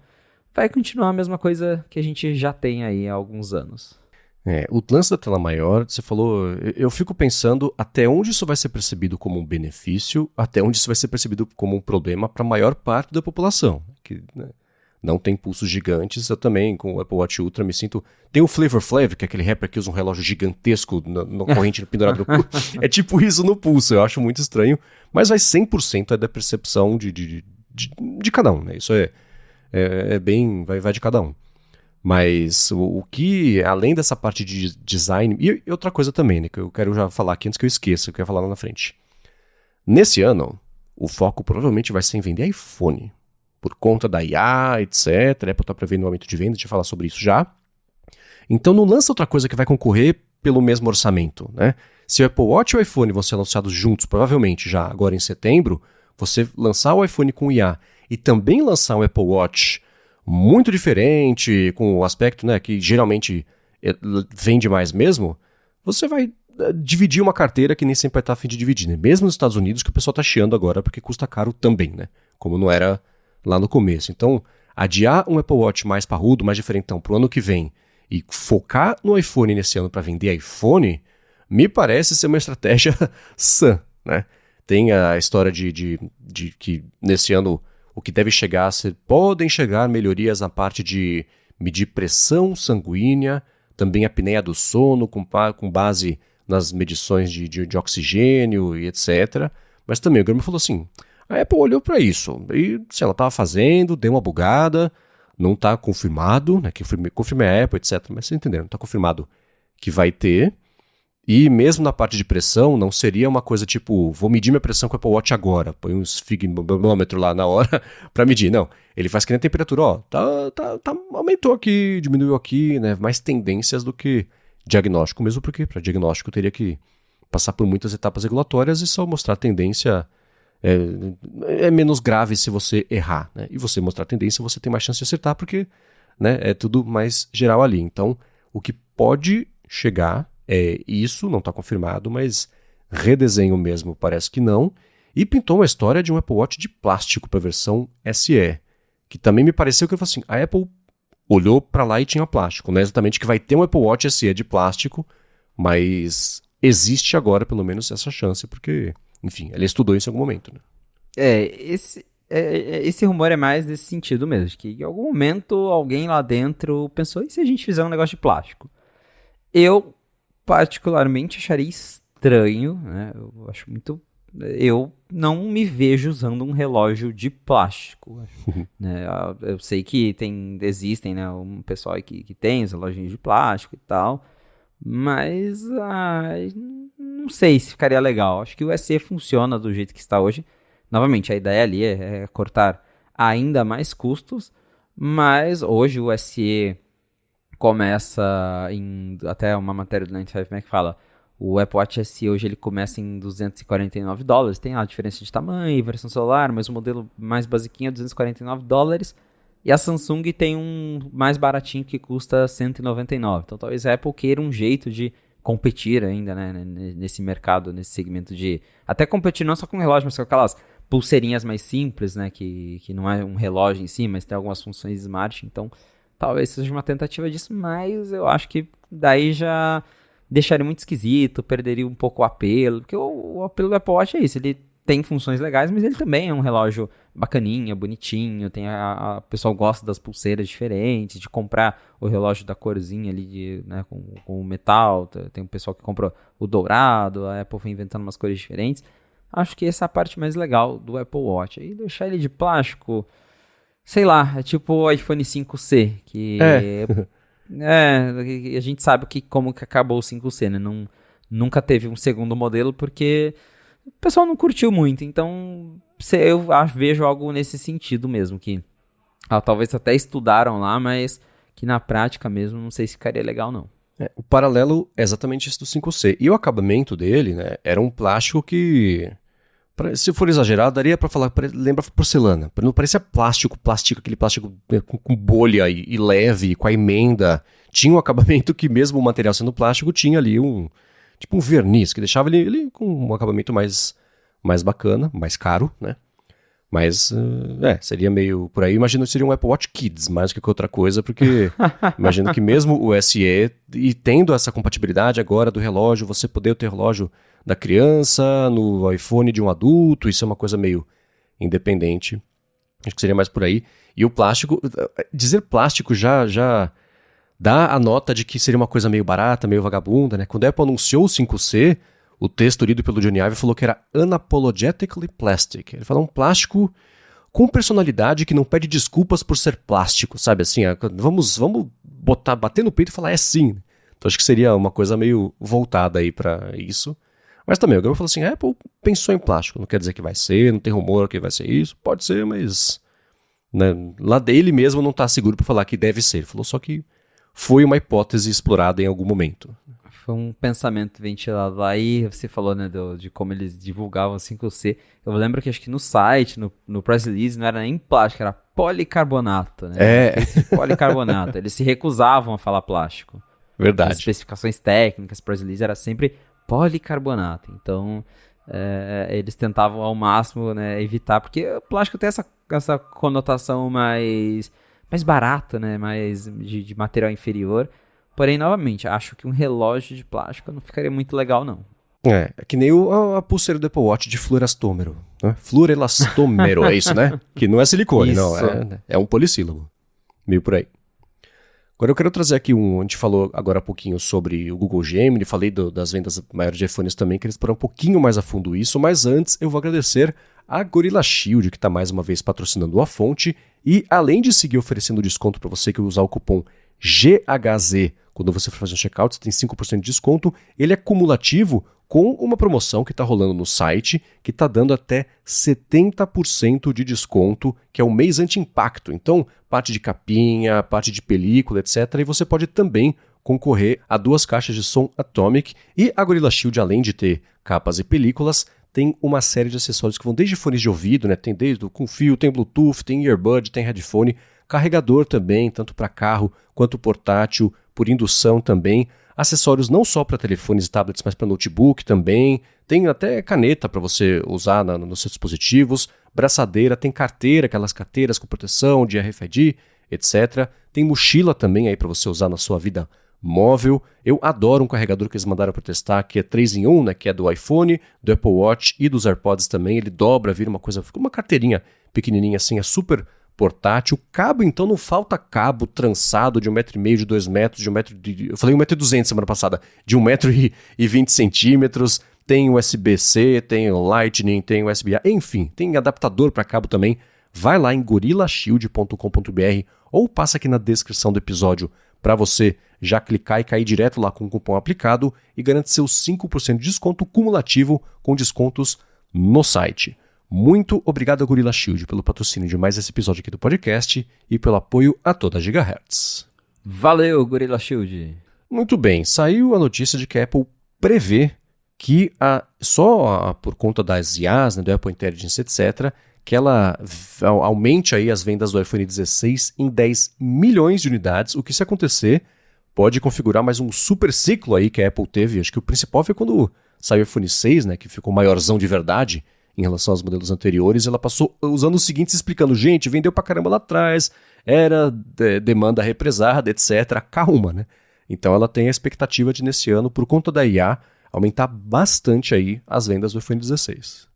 vai continuar a mesma coisa que a gente já tem aí há alguns anos. O lance da tela maior, você falou, eu fico pensando até onde isso vai ser percebido como um benefício, até onde isso vai ser percebido como um problema para a maior parte da população, que, né, não tem pulsos gigantes. Eu também, com o Apple Watch Ultra, me sinto... Tem o Flavor Flav, que é aquele rapper que usa um relógio gigantesco na corrente pendurado no pulso. É tipo isso no pulso, eu acho muito estranho, mas vai 100% da percepção de cada um, né? Isso é bem... vai de cada um. Mas o que, além dessa parte de design... E outra coisa também, né, que eu quero já falar aqui antes que eu esqueça, que eu quero falar lá na frente. Nesse ano, o foco provavelmente vai ser em vender iPhone. Por conta da IA, etc. A Apple está prevendo um aumento de venda, a gente vai falar sobre isso já. Então não lança outra coisa que vai concorrer pelo mesmo orçamento, né? Se o Apple Watch e o iPhone vão ser anunciados juntos, provavelmente já agora em setembro, você lançar o iPhone com IA e também lançar um Apple Watch muito diferente, com o aspecto, né, que geralmente vende mais mesmo, você vai dividir uma carteira que nem sempre vai estar a fim de dividir, né? Mesmo nos Estados Unidos, que o pessoal está chiando agora porque custa caro também, né? Como não era lá no começo. Então, adiar um Apple Watch mais parrudo, mais diferentão para o ano que vem e focar no iPhone nesse ano para vender iPhone, me parece ser uma estratégia sã, né? Tem a história de que nesse ano o que deve chegar, podem chegar melhorias na parte de medir pressão sanguínea, também a apneia do sono, com base nas medições de oxigênio e etc. Mas também o Graham falou assim, a Apple olhou para isso, e se ela estava fazendo, deu uma bugada, não está confirmado, né, que confirme a Apple, etc. Mas vocês entenderam, não está confirmado que vai ter. E mesmo na parte de pressão, não seria uma coisa tipo, vou medir minha pressão com o Apple Watch agora, põe um sfigmômetro lá na hora para medir. Não, ele faz que nem a temperatura, ó, aumentou aqui, diminuiu aqui, né, mais tendências do que diagnóstico, mesmo porque para diagnóstico teria que passar por muitas etapas regulatórias e só mostrar tendência é menos grave se você errar, né, e você mostrar tendência você tem mais chance de acertar porque, né, é tudo mais geral ali. Então, o que pode chegar isso, não está confirmado, mas redesenho mesmo parece que não. E pintou uma história de um Apple Watch de plástico para a versão SE, que também me pareceu que ele falou assim, a Apple olhou para lá e tinha plástico. Não é exatamente que vai ter um Apple Watch SE de plástico, mas existe agora pelo menos essa chance, porque, enfim, ela estudou isso em algum momento. Né? Esse rumor é mais nesse sentido mesmo, de que em algum momento alguém lá dentro pensou, e se a gente fizer um negócio de plástico? Eu particularmente acharia estranho, né? Eu não me vejo usando um relógio de plástico. Né? Eu sei que existem, né, um pessoal que tem os relógios de plástico e tal, mas não sei se ficaria legal. Acho que o SE funciona do jeito que está hoje. Novamente, a ideia ali é cortar ainda mais custos, mas hoje o SE começa até uma matéria do 95 Mac fala, o Apple Watch SE hoje ele começa em $249, tem a diferença de tamanho, versão celular, mas o modelo mais basiquinho é $249, e a Samsung tem um mais baratinho que custa $199, então talvez a Apple queira um jeito de competir ainda, né, nesse mercado, nesse segmento de, até competir não só com relógio, mas com aquelas pulseirinhas mais simples, né, que não é um relógio em si, mas tem algumas funções smart, então talvez seja uma tentativa disso, mas eu acho que daí já deixaria muito esquisito, perderia um pouco o apelo, porque o apelo do Apple Watch é isso, ele tem funções legais, mas ele também é um relógio bacaninha, bonitinho, tem o pessoal gosta das pulseiras diferentes, de comprar o relógio da corzinha ali, né, com o metal, tem um pessoal que compra o dourado, a Apple foi inventando umas cores diferentes. Acho que essa é a parte mais legal do Apple Watch. E deixar ele de plástico, sei lá, é tipo o iPhone 5C, que a gente sabe como que acabou o 5C, né? Nunca teve um segundo modelo porque o pessoal não curtiu muito. Então, eu vejo algo nesse sentido mesmo, que talvez até estudaram lá, mas que na prática mesmo não sei se ficaria legal não. O paralelo é exatamente esse do 5C. E o acabamento dele, né, era um plástico que, se for exagerado, daria pra falar, lembra porcelana. Não parecia plástico, aquele plástico com bolha e leve, com a emenda. Tinha um acabamento que, mesmo o material sendo plástico, tinha ali um verniz, que deixava ele com um acabamento mais bacana, mais caro, né? Mas, seria meio por aí. Imagino que seria um Apple Watch Kids, mais do que outra coisa, porque imagino que mesmo o SE, e tendo essa compatibilidade agora do relógio, você poder ter o relógio da criança no iPhone de um adulto, isso é uma coisa meio independente. Acho que seria mais por aí. E o plástico, dizer plástico já dá a nota de que seria uma coisa meio barata, meio vagabunda, né? Quando a Apple anunciou o 5C, o texto lido pelo Johnny Ive falou que era unapologetically plastic. Ele falou um plástico com personalidade que não pede desculpas por ser plástico, sabe assim? Vamos bater no peito e falar sim. Então acho que seria uma coisa meio voltada aí pra isso. Mas também, o Gabriel falou assim, a Apple pensou em plástico, não quer dizer que vai ser, não tem rumor que vai ser isso, pode ser, mas né, lá dele mesmo não tá seguro pra falar que deve ser. Ele falou só que foi uma hipótese explorada em algum momento. Foi um pensamento ventilado lá, e você falou, né, de como eles divulgavam o 5C. Eu lembro que acho que no site, no press release, não era nem plástico, era policarbonato, né? Policarbonato. Eles se recusavam a falar plástico. Verdade. As especificações técnicas, press release era sempre policarbonato. Então, eles tentavam ao máximo, né, evitar, porque o plástico tem essa conotação mais barata, né, mais de material inferior. Porém, novamente, acho que um relógio de plástico não ficaria muito legal, não. É que nem a pulseira do Apple Watch de fluorastômero. Né? Fluorelastomero, é isso, né? Que não é silicone, isso. Não. É um polissílabo. Meio por aí. Agora eu quero trazer aqui a gente falou agora há pouquinho sobre o Google Gemini, falei das vendas maiores de iPhones também, que eles foram um pouquinho mais a fundo isso, mas antes eu vou agradecer a Gorilla Shield, que está mais uma vez patrocinando a fonte, e além de seguir oferecendo desconto para você que usar o cupom GHZ, quando você for fazer um checkout, você tem 5% de desconto, ele é cumulativo com uma promoção que está rolando no site, que está dando até 70% de desconto, que é o mês anti-impacto. Então, parte de capinha, parte de película, etc. E você pode também concorrer a 2 caixas de som Atomic. E a Gorilla Shield, além de ter capas e películas, tem uma série de acessórios que vão desde fones de ouvido, né? Tem desde com fio, tem Bluetooth, tem earbud, tem headphone, carregador também, tanto para carro quanto portátil, por indução também. Acessórios não só para telefones e tablets, mas para notebook também. Tem até caneta para você usar nos seus dispositivos. Braçadeira, tem carteira, aquelas carteiras com proteção de RFID, etc. Tem mochila também aí para você usar na sua vida móvel. Eu adoro um carregador que eles mandaram para testar, que é 3-in-1, né, que é do iPhone, do Apple Watch e dos AirPods também. Ele dobra, vira uma coisa, fica uma carteirinha pequenininha assim, é super portátil. Cabo, então, não falta cabo trançado de 1,5 m, de 2 metros, de 1 metro... Eu falei 1,2 m semana passada, de 1,20 m. Tem USB-C, tem Lightning, tem USB-A, enfim, tem adaptador para cabo também. Vai lá em gorillashield.com.br ou passa aqui na descrição do episódio para você já clicar e cair direto lá com o cupom aplicado e garante seus 5% de desconto cumulativo com descontos no site. Muito obrigado a Gorilla Shield pelo patrocínio de mais esse episódio aqui do podcast e pelo apoio a toda a Gigahertz. Valeu, Gorilla Shield. Muito bem, saiu a notícia de que a Apple prevê que por conta das IAs, né, do Apple Intelligence, etc., que ela aumente aí as vendas do iPhone 16 em 10 milhões de unidades, o que, se acontecer, pode configurar mais um super ciclo aí que a Apple teve. Acho que o principal foi quando saiu o iPhone 6, né, que ficou maiorzão de verdade em relação aos modelos anteriores. Ela passou usando o seguinte, explicando: gente, vendeu pra caramba lá atrás, era demanda represada, etc. Calma, né? Então ela tem a expectativa de, nesse ano, por conta da IA, aumentar bastante aí as vendas do iPhone 16.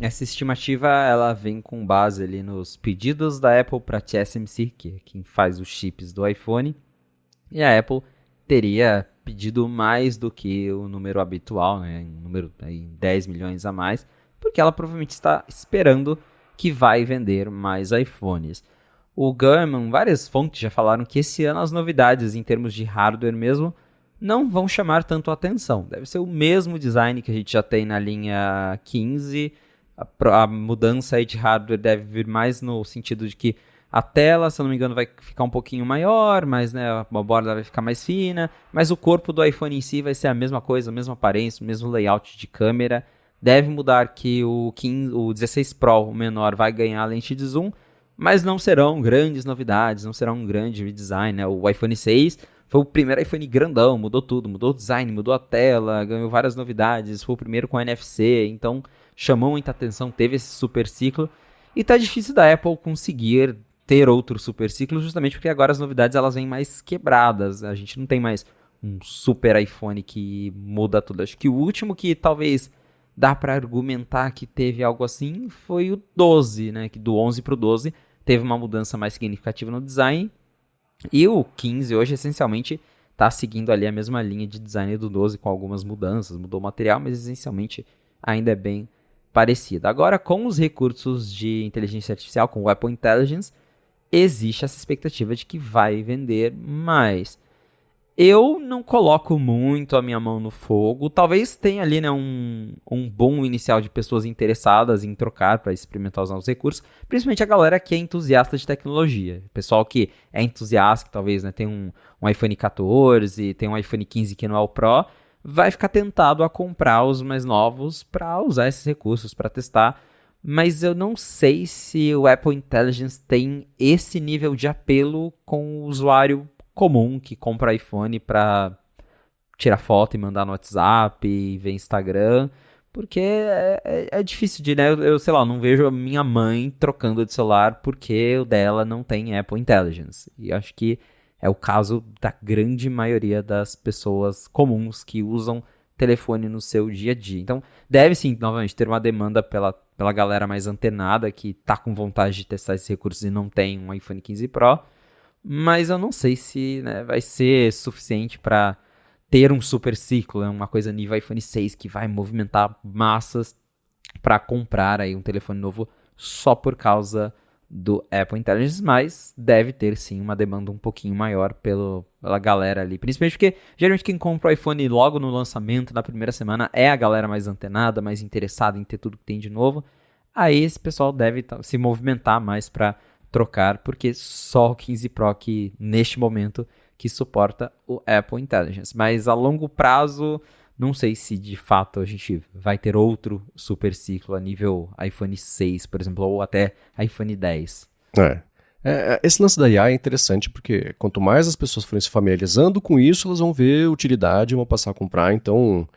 Essa estimativa ela vem com base ali nos pedidos da Apple para TSMC, que é quem faz os chips do iPhone, e a Apple teria pedido mais do que o número habitual, né, um número aí, 10 milhões a mais, porque ela provavelmente está esperando que vai vender mais iPhones. O Gurman, várias fontes já falaram que esse ano as novidades em termos de hardware mesmo não vão chamar tanto a atenção. Deve ser o mesmo design que a gente já tem na linha 15. A mudança aí de hardware deve vir mais no sentido de que a tela, se eu não me engano, vai ficar um pouquinho maior, mas né, a borda vai ficar mais fina. Mas o corpo do iPhone em si vai ser a mesma coisa, a mesma aparência, o mesmo layout de câmera. Deve mudar que o 16 Pro, o menor, vai ganhar a lente de zoom, mas não serão grandes novidades, não será um grande redesign, né? O iPhone 6 foi o primeiro iPhone grandão, mudou tudo, mudou o design, mudou a tela, ganhou várias novidades, foi o primeiro com NFC, então chamou muita atenção, teve esse super ciclo, e tá difícil da Apple conseguir ter outro super ciclo, justamente porque agora as novidades elas vêm mais quebradas, a gente não tem mais um super iPhone que muda tudo. Acho que o último que talvez dá para argumentar que teve algo assim foi o 12, né, que do 11 pro 12 teve uma mudança mais significativa no design, e o 15 hoje essencialmente está seguindo ali a mesma linha de design do 12 com algumas mudanças, mudou o material, mas essencialmente ainda é bem parecido. Agora, com os recursos de inteligência artificial, com o Apple Intelligence, existe essa expectativa de que vai vender mais. Eu não coloco muito a minha mão no fogo. Talvez tenha ali, né, um boom inicial de pessoas interessadas em trocar para experimentar os novos recursos. Principalmente a galera que é entusiasta de tecnologia. Pessoal que é entusiasta, que talvez né, tem um iPhone 14, tem um iPhone 15 que não é o Pro, vai ficar tentado a comprar os mais novos para usar esses recursos, para testar. Mas eu não sei se o Apple Intelligence tem esse nível de apelo com o usuário comum que compra iPhone para tirar foto e mandar no WhatsApp e ver Instagram, porque é difícil de, né, eu sei lá, não vejo a minha mãe trocando de celular porque o dela não tem Apple Intelligence, e acho que é o caso da grande maioria das pessoas comuns que usam telefone no seu dia a dia. Então deve sim, novamente, ter uma demanda pela galera mais antenada que tá com vontade de testar esses recursos e não tem um iPhone 15 Pro, mas eu não sei se né, vai ser suficiente para ter um super ciclo, uma coisa nível iPhone 6 que vai movimentar massas para comprar aí um telefone novo só por causa do Apple Intelligence, mas deve ter sim uma demanda um pouquinho maior pela galera ali, principalmente porque geralmente quem compra o iPhone logo no lançamento, na primeira semana, é a galera mais antenada, mais interessada em ter tudo que tem de novo. Aí esse pessoal deve se movimentar mais para trocar, porque só o 15 Pro que, neste momento, que suporta o Apple Intelligence. Mas a longo prazo, não sei se de fato a gente vai ter outro super ciclo a nível iPhone 6, por exemplo, ou até iPhone 10. Esse lance da IA é interessante porque quanto mais as pessoas forem se familiarizando com isso, elas vão ver utilidade e vão passar a comprar. Então,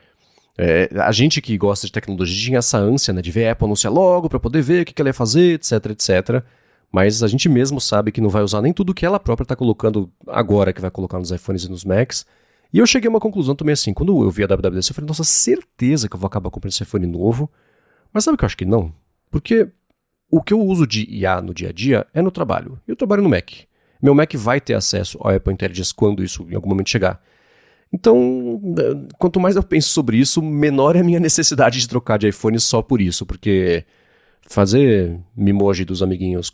a gente que gosta de tecnologia tinha essa ânsia, né, de ver a Apple anunciar logo para poder ver o que ela ia fazer, etc, etc. Mas a gente mesmo sabe que não vai usar nem tudo que ela própria está colocando agora, que vai colocar nos iPhones e nos Macs. E eu cheguei a uma conclusão também assim, quando eu vi a WWDC, eu falei, nossa, certeza que eu vou acabar comprando esse iPhone novo. Mas sabe o que eu acho que não? Porque o que eu uso de IA no dia a dia é no trabalho. E eu trabalho no Mac. Meu Mac vai ter acesso ao Apple Intelligence quando isso em algum momento chegar. Então, quanto mais eu penso sobre isso, menor é a minha necessidade de trocar de iPhone só por isso, porque fazer mimoji dos amiguinhos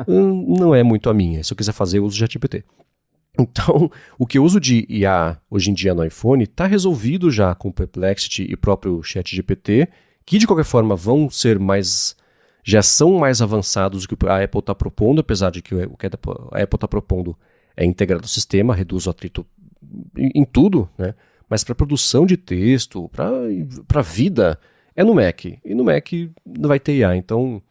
não é muito a minha. Se eu quiser fazer, eu uso o ChatGPT. Então, o que eu uso de IA hoje em dia no iPhone está resolvido já com o Perplexity e próprio ChatGPT, que de qualquer forma vão ser mais já são mais avançados do que a Apple está propondo, apesar de que o que a Apple está propondo é integrar no sistema, reduz o atrito em tudo, né? Mas para produção de texto, para vida, é no Mac. E no Mac não vai ter IA. Então,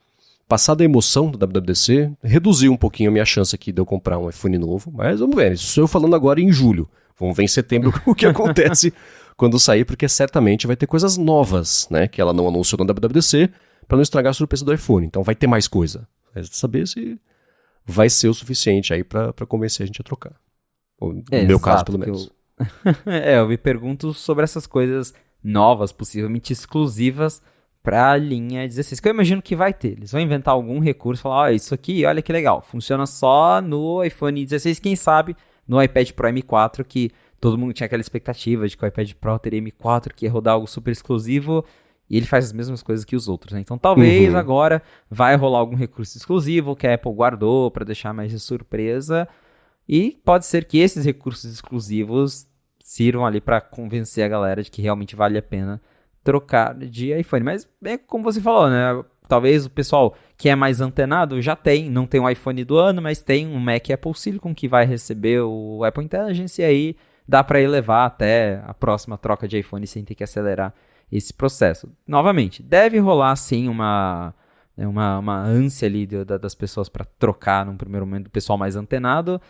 passada a emoção do WWDC, reduziu um pouquinho a minha chance aqui de eu comprar um iPhone novo. Mas vamos ver, isso estou eu falando agora em julho. Vamos ver em setembro o que acontece quando sair, porque certamente vai ter coisas novas, né? Que ela não anunciou no WWDC, para não estragar a surpresa do iPhone. Então vai ter mais coisa. Vai saber se vai ser o suficiente aí para convencer a gente a trocar. No meu caso, pelo menos. Eu me pergunto sobre essas coisas novas, possivelmente exclusivas para a linha 16, que eu imagino que vai ter. Eles vão inventar algum recurso, falar, isso aqui, olha que legal, funciona só no iPhone 16, quem sabe no iPad Pro M4, que todo mundo tinha aquela expectativa de que o iPad Pro teria M4, que ia rodar algo super exclusivo, e ele faz as mesmas coisas que os outros, né? Então talvez agora vai rolar algum recurso exclusivo que a Apple guardou para deixar mais de surpresa, e pode ser que esses recursos exclusivos sirvam ali para convencer a galera de que realmente vale a pena trocar de iPhone. Mas é como você falou, né? Talvez o pessoal que é mais antenado já não tem um iPhone do ano, mas tem um Mac Apple Silicon que vai receber o Apple Intelligence, e aí dá para elevar até a próxima troca de iPhone sem ter que acelerar esse processo. Novamente, deve rolar sim uma ânsia ali das pessoas para trocar num primeiro momento, do pessoal mais antenado,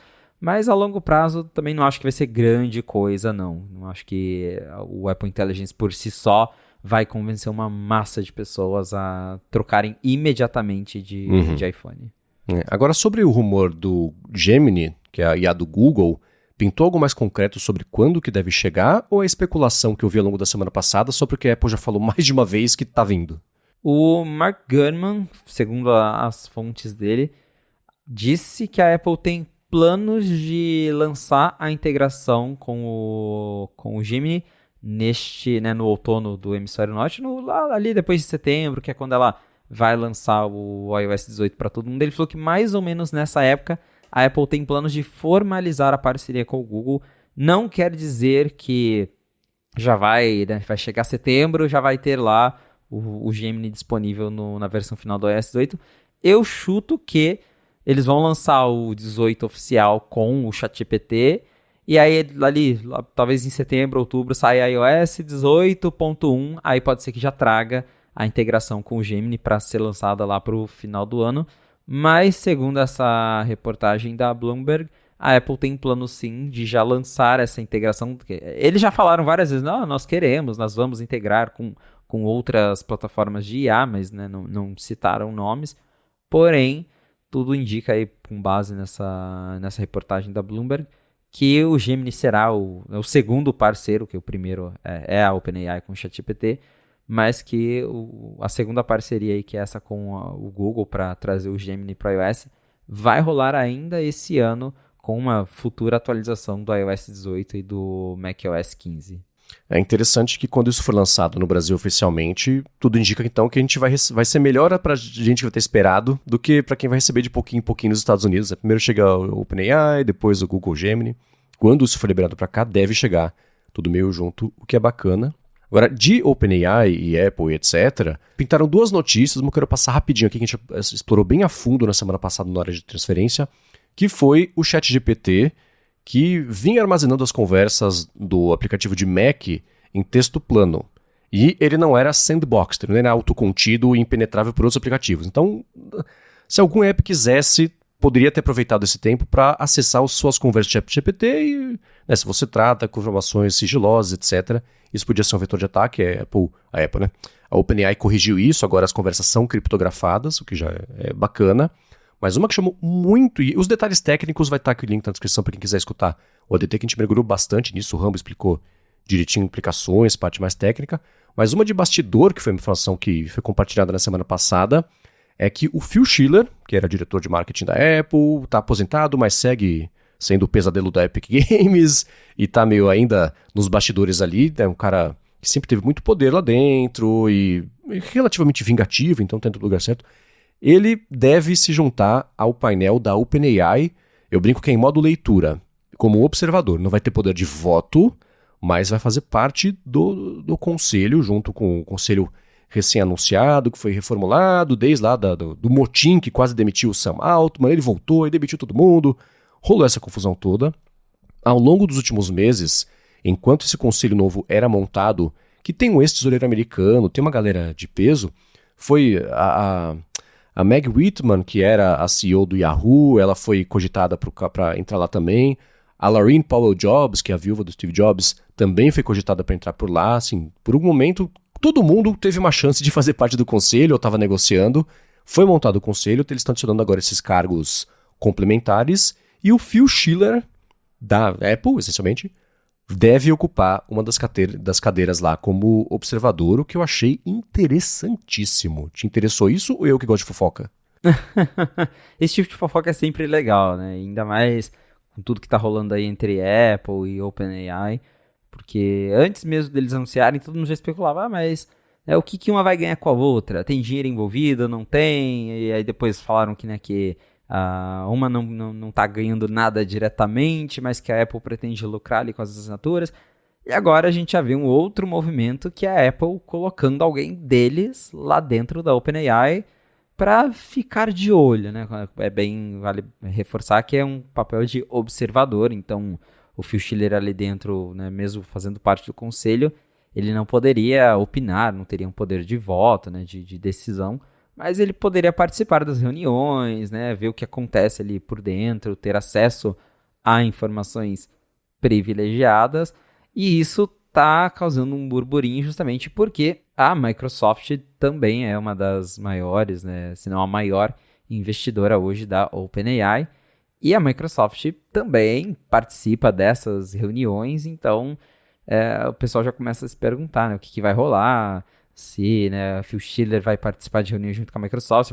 mas a longo prazo também não acho que vai ser grande coisa, não. Não acho que o Apple Intelligence por si só vai convencer uma massa de pessoas a trocarem imediatamente de iPhone. Agora, sobre o rumor do Gemini, que é a IA do Google, pintou algo mais concreto sobre quando que deve chegar, ou é especulação que eu vi ao longo da semana passada, só porque a Apple já falou mais de uma vez que tá vindo? O Mark Gurman, segundo as fontes dele, disse que a Apple tem planos de lançar a integração com o Gemini no outono do hemisfério norte, ali depois de setembro, que é quando ela vai lançar o iOS 18 para todo mundo. Ele falou que mais ou menos nessa época a Apple tem planos de formalizar a parceria com o Google. Não quer dizer que já vai chegar setembro, já vai ter lá o Gemini disponível na versão final do iOS 18. Eu chuto que eles vão lançar o 18 oficial com o ChatGPT, e aí talvez em setembro, outubro, sai a iOS 18.1, aí pode ser que já traga a integração com o Gemini para ser lançada lá para o final do ano. Mas, segundo essa reportagem da Bloomberg, a Apple tem plano sim de já lançar essa integração. Eles já falaram várias vezes, nós vamos integrar com outras plataformas de IA, mas né, não citaram nomes. Porém, tudo indica aí, com base nessa reportagem da Bloomberg, que o Gemini será o segundo parceiro, que o primeiro é a OpenAI com o ChatGPT, mas que a segunda parceria aí, que é essa com o Google para trazer o Gemini para o iOS, vai rolar ainda esse ano com uma futura atualização do iOS 18 e do macOS 15. É interessante que quando isso for lançado no Brasil oficialmente, tudo indica então que a gente vai ser melhor para a gente que vai ter esperado do que para quem vai receber de pouquinho em pouquinho nos Estados Unidos. Primeiro chega o OpenAI, depois o Google Gemini. Quando isso for liberado para cá, deve chegar tudo meio junto, o que é bacana. Agora, de OpenAI e Apple e etc., pintaram duas notícias, uma que eu quero passar rapidinho aqui, que a gente explorou bem a fundo na semana passada na hora de transferência, que foi o ChatGPT, que vinha armazenando as conversas do aplicativo de Mac em texto plano. E ele não era sandboxed, ele não era autocontido e impenetrável por outros aplicativos. Então, se algum app quisesse, poderia ter aproveitado esse tempo para acessar as suas conversas de ChatGPT e, né, se você trata com informações sigilosas, etc., isso podia ser um vetor de ataque. A Apple, né? A OpenAI corrigiu isso, agora as conversas são criptografadas, o que já é bacana. Mas uma que chamou muito, e os detalhes técnicos vai estar aqui o link na descrição para quem quiser escutar o ADT, que a gente mergulhou bastante nisso, o Rambo explicou direitinho implicações, parte mais técnica. Mas uma de bastidor, que foi uma informação que foi compartilhada na semana passada, é que o Phil Schiller, que era diretor de marketing da Apple, está aposentado, mas segue sendo o pesadelo da Epic Games, e está meio ainda nos bastidores ali, é um cara que sempre teve muito poder lá dentro, e relativamente vingativo, então está no lugar certo. Ele deve se juntar ao painel da OpenAI, eu brinco que é em modo leitura, como observador. Não vai ter poder de voto, mas vai fazer parte do conselho, junto com o conselho recém-anunciado, que foi reformulado, desde lá do motim que quase demitiu o Sam Altman, ele voltou e demitiu todo mundo, rolou essa confusão toda. Ao longo dos últimos meses, enquanto esse conselho novo era montado, que tem um ex-tesoureiro americano, tem uma galera de peso, foi a Meg Whitman, que era a CEO do Yahoo, ela foi cogitada para entrar lá também. A Laurene Powell Jobs, que é a viúva do Steve Jobs, também foi cogitada para entrar por lá. Assim, por um momento, todo mundo teve uma chance de fazer parte do conselho, ou estava negociando. Foi montado o conselho, eles estão adicionando agora esses cargos complementares. E o Phil Schiller, da Apple, essencialmente, deve ocupar uma das cadeiras lá como observador, o que eu achei interessantíssimo. Te interessou isso ou eu que gosto de fofoca? Esse tipo de fofoca é sempre legal, né? Ainda mais com tudo que tá rolando aí entre Apple e OpenAI, porque antes mesmo deles anunciarem, todo mundo já especulava, mas o que uma vai ganhar com a outra? Tem dinheiro envolvido, não tem? E aí depois falaram que, né, que uma não tá ganhando nada diretamente, mas que a Apple pretende lucrar ali com as assinaturas. E agora a gente já vê um outro movimento, que é a Apple colocando alguém deles lá dentro da OpenAI para ficar de olho, né? Vale reforçar que é um papel de observador, então o Phil Schiller ali dentro, né, mesmo fazendo parte do conselho, ele não poderia opinar, não teria um poder de voto, né, de decisão, mas ele poderia participar das reuniões, né, ver o que acontece ali por dentro, ter acesso a informações privilegiadas, e isso está causando um burburinho justamente porque a Microsoft também é uma das maiores, né, se não a maior investidora hoje da OpenAI, e a Microsoft também participa dessas reuniões, então o pessoal já começa a se perguntar, né, o que vai rolar, se, né, Phil Schiller vai participar de reuniões junto com a Microsoft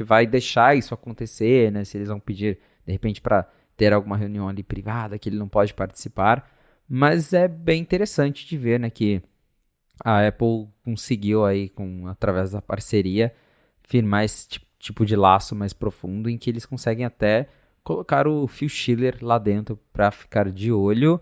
vai deixar isso acontecer, né, se eles vão pedir, de repente, para ter alguma reunião ali privada que ele não pode participar. Mas é bem interessante de ver, né, que a Apple conseguiu aí, através da parceria, firmar esse tipo de laço mais profundo, em que eles conseguem até colocar o Phil Schiller lá dentro para ficar de olho.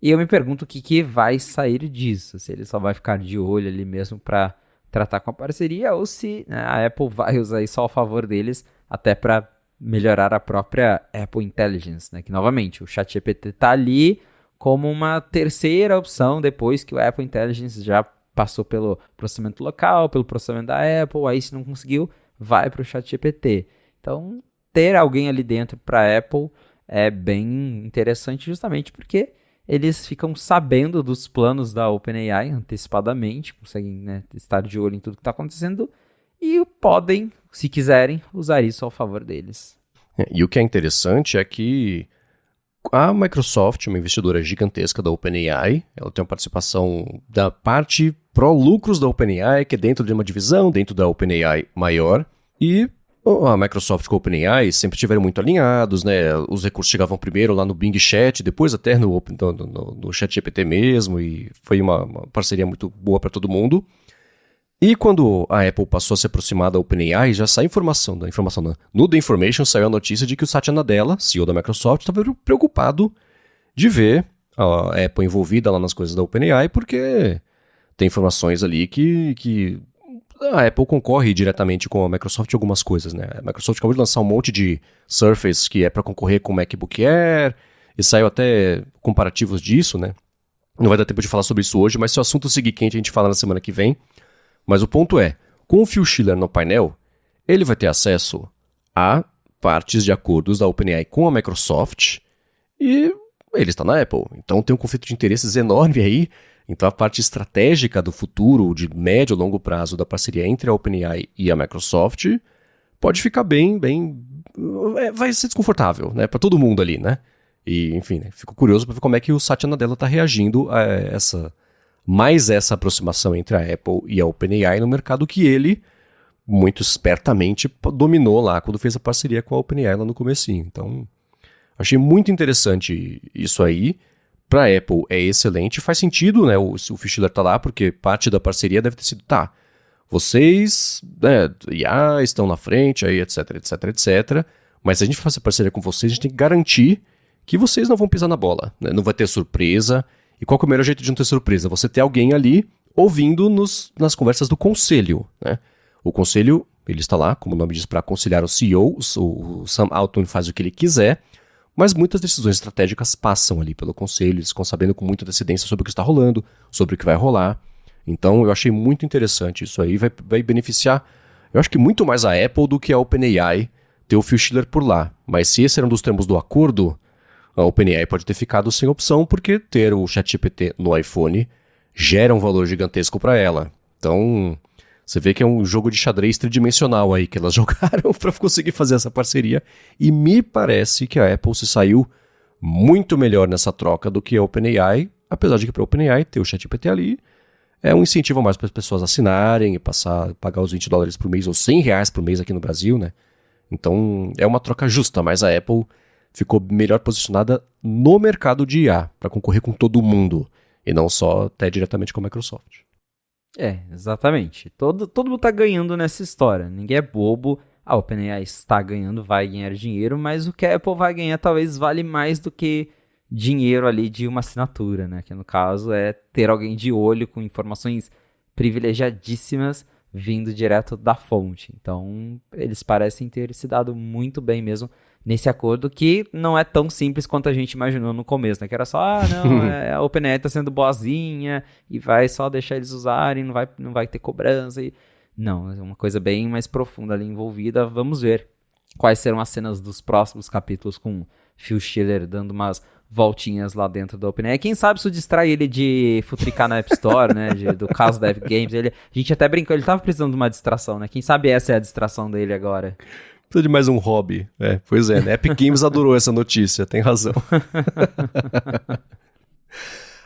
E eu me pergunto o que vai sair disso, se ele só vai ficar de olho ali mesmo para tratar com a parceria, ou se, né, a Apple vai usar isso ao favor deles, até para melhorar a própria Apple Intelligence, né, que novamente o ChatGPT está ali como uma terceira opção depois que o Apple Intelligence já passou pelo processamento local, pelo processamento da Apple, aí se não conseguiu, vai para o ChatGPT. Então, ter alguém ali dentro para a Apple é bem interessante justamente porque eles ficam sabendo dos planos da OpenAI antecipadamente, conseguem, né, estar de olho em tudo que está acontecendo e podem, se quiserem, usar isso ao favor deles. E o que é interessante é que a Microsoft, uma investidora gigantesca da OpenAI, ela tem uma participação da parte pró-lucros da OpenAI, que é dentro de uma divisão, dentro da OpenAI maior, e a Microsoft com a OpenAI sempre estiveram muito alinhados, né? Os recursos chegavam primeiro lá no Bing Chat, depois até no ChatGPT mesmo, e foi uma parceria muito boa para todo mundo. E quando a Apple passou a se aproximar da OpenAI, já saiu no The Information saiu a notícia de que o Satya Nadella, CEO da Microsoft, estava preocupado de ver a Apple envolvida lá nas coisas da OpenAI, porque tem informações ali que a Apple concorre diretamente com a Microsoft em algumas coisas, né? A Microsoft acabou de lançar um monte de Surface que é para concorrer com o MacBook Air, e saiu até comparativos disso, né? Não vai dar tempo de falar sobre isso hoje, mas se o assunto seguir quente, a gente fala na semana que vem. Mas o ponto é, com o Phil Schiller no painel, ele vai ter acesso a partes de acordos da OpenAI com a Microsoft e ele está na Apple. Então tem um conflito de interesses enorme aí. Então a parte estratégica do futuro, de médio e longo prazo da parceria entre a OpenAI e a Microsoft pode ficar vai ser desconfortável, né, para todo mundo ali, né? E, enfim, né, fico curioso para ver como é que o Satya Nadella está reagindo a essa aproximação entre a Apple e a OpenAI no mercado que ele, muito espertamente, dominou lá quando fez a parceria com a OpenAI lá no comecinho. Então, achei muito interessante isso aí. Para a Apple é excelente, faz sentido, né, o Phil Schiller tá lá, porque parte da parceria deve ter sido, vocês, né, estão na frente, aí, etc, etc, etc, mas se a gente fazer parceria com vocês, a gente tem que garantir que vocês não vão pisar na bola, né, não vai ter surpresa. E qual que é o melhor jeito de não ter surpresa? Você ter alguém ali, ouvindo nas conversas do conselho, né? O conselho, ele está lá, como o nome diz, para aconselhar o CEO, o Sam Altman faz o que ele quiser, mas muitas decisões estratégicas passam ali pelo conselho, eles ficam sabendo com muita antecedência sobre o que está rolando, sobre o que vai rolar. Então eu achei muito interessante isso aí, vai beneficiar, eu acho que muito mais a Apple do que a OpenAI ter o Phil Schiller por lá. Mas se esse era um dos termos do acordo, a OpenAI pode ter ficado sem opção, porque ter o ChatGPT no iPhone gera um valor gigantesco para ela. Então, você vê que é um jogo de xadrez tridimensional aí que elas jogaram para conseguir fazer essa parceria. E me parece que a Apple se saiu muito melhor nessa troca do que a OpenAI, apesar de que para a OpenAI ter o ChatGPT ali é um incentivo a mais para as pessoas assinarem e pagar os $20 por mês ou R$100 por mês aqui no Brasil, né? Então, é uma troca justa, mas a Apple ficou melhor posicionada no mercado de IA, para concorrer com todo mundo, e não só até diretamente com a Microsoft. Exatamente. Todo mundo tá ganhando nessa história. Ninguém é bobo. A OpenAI está ganhando, vai ganhar dinheiro, mas o que a Apple vai ganhar talvez vale mais do que dinheiro ali de uma assinatura, né? Que no caso é ter alguém de olho com informações privilegiadíssimas vindo direto da fonte. Então, eles parecem ter se dado muito bem mesmo nesse acordo, que não é tão simples quanto a gente imaginou no começo, né? Que era só, a OpenAI tá sendo boazinha e vai só deixar eles usarem, não vai ter cobrança. Não, é uma coisa bem mais profunda ali envolvida. Vamos ver quais serão as cenas dos próximos capítulos com Phil Schiller dando umas voltinhas lá dentro da OpenAI. Quem sabe isso distrai ele de futricar na App Store, né? Do caso da Epic Games. A gente até brincou, ele tava precisando de uma distração, né? Quem sabe essa é a distração dele agora. Precisa de mais um hobby. Pois é, né? Epic Games adorou essa notícia, tem razão.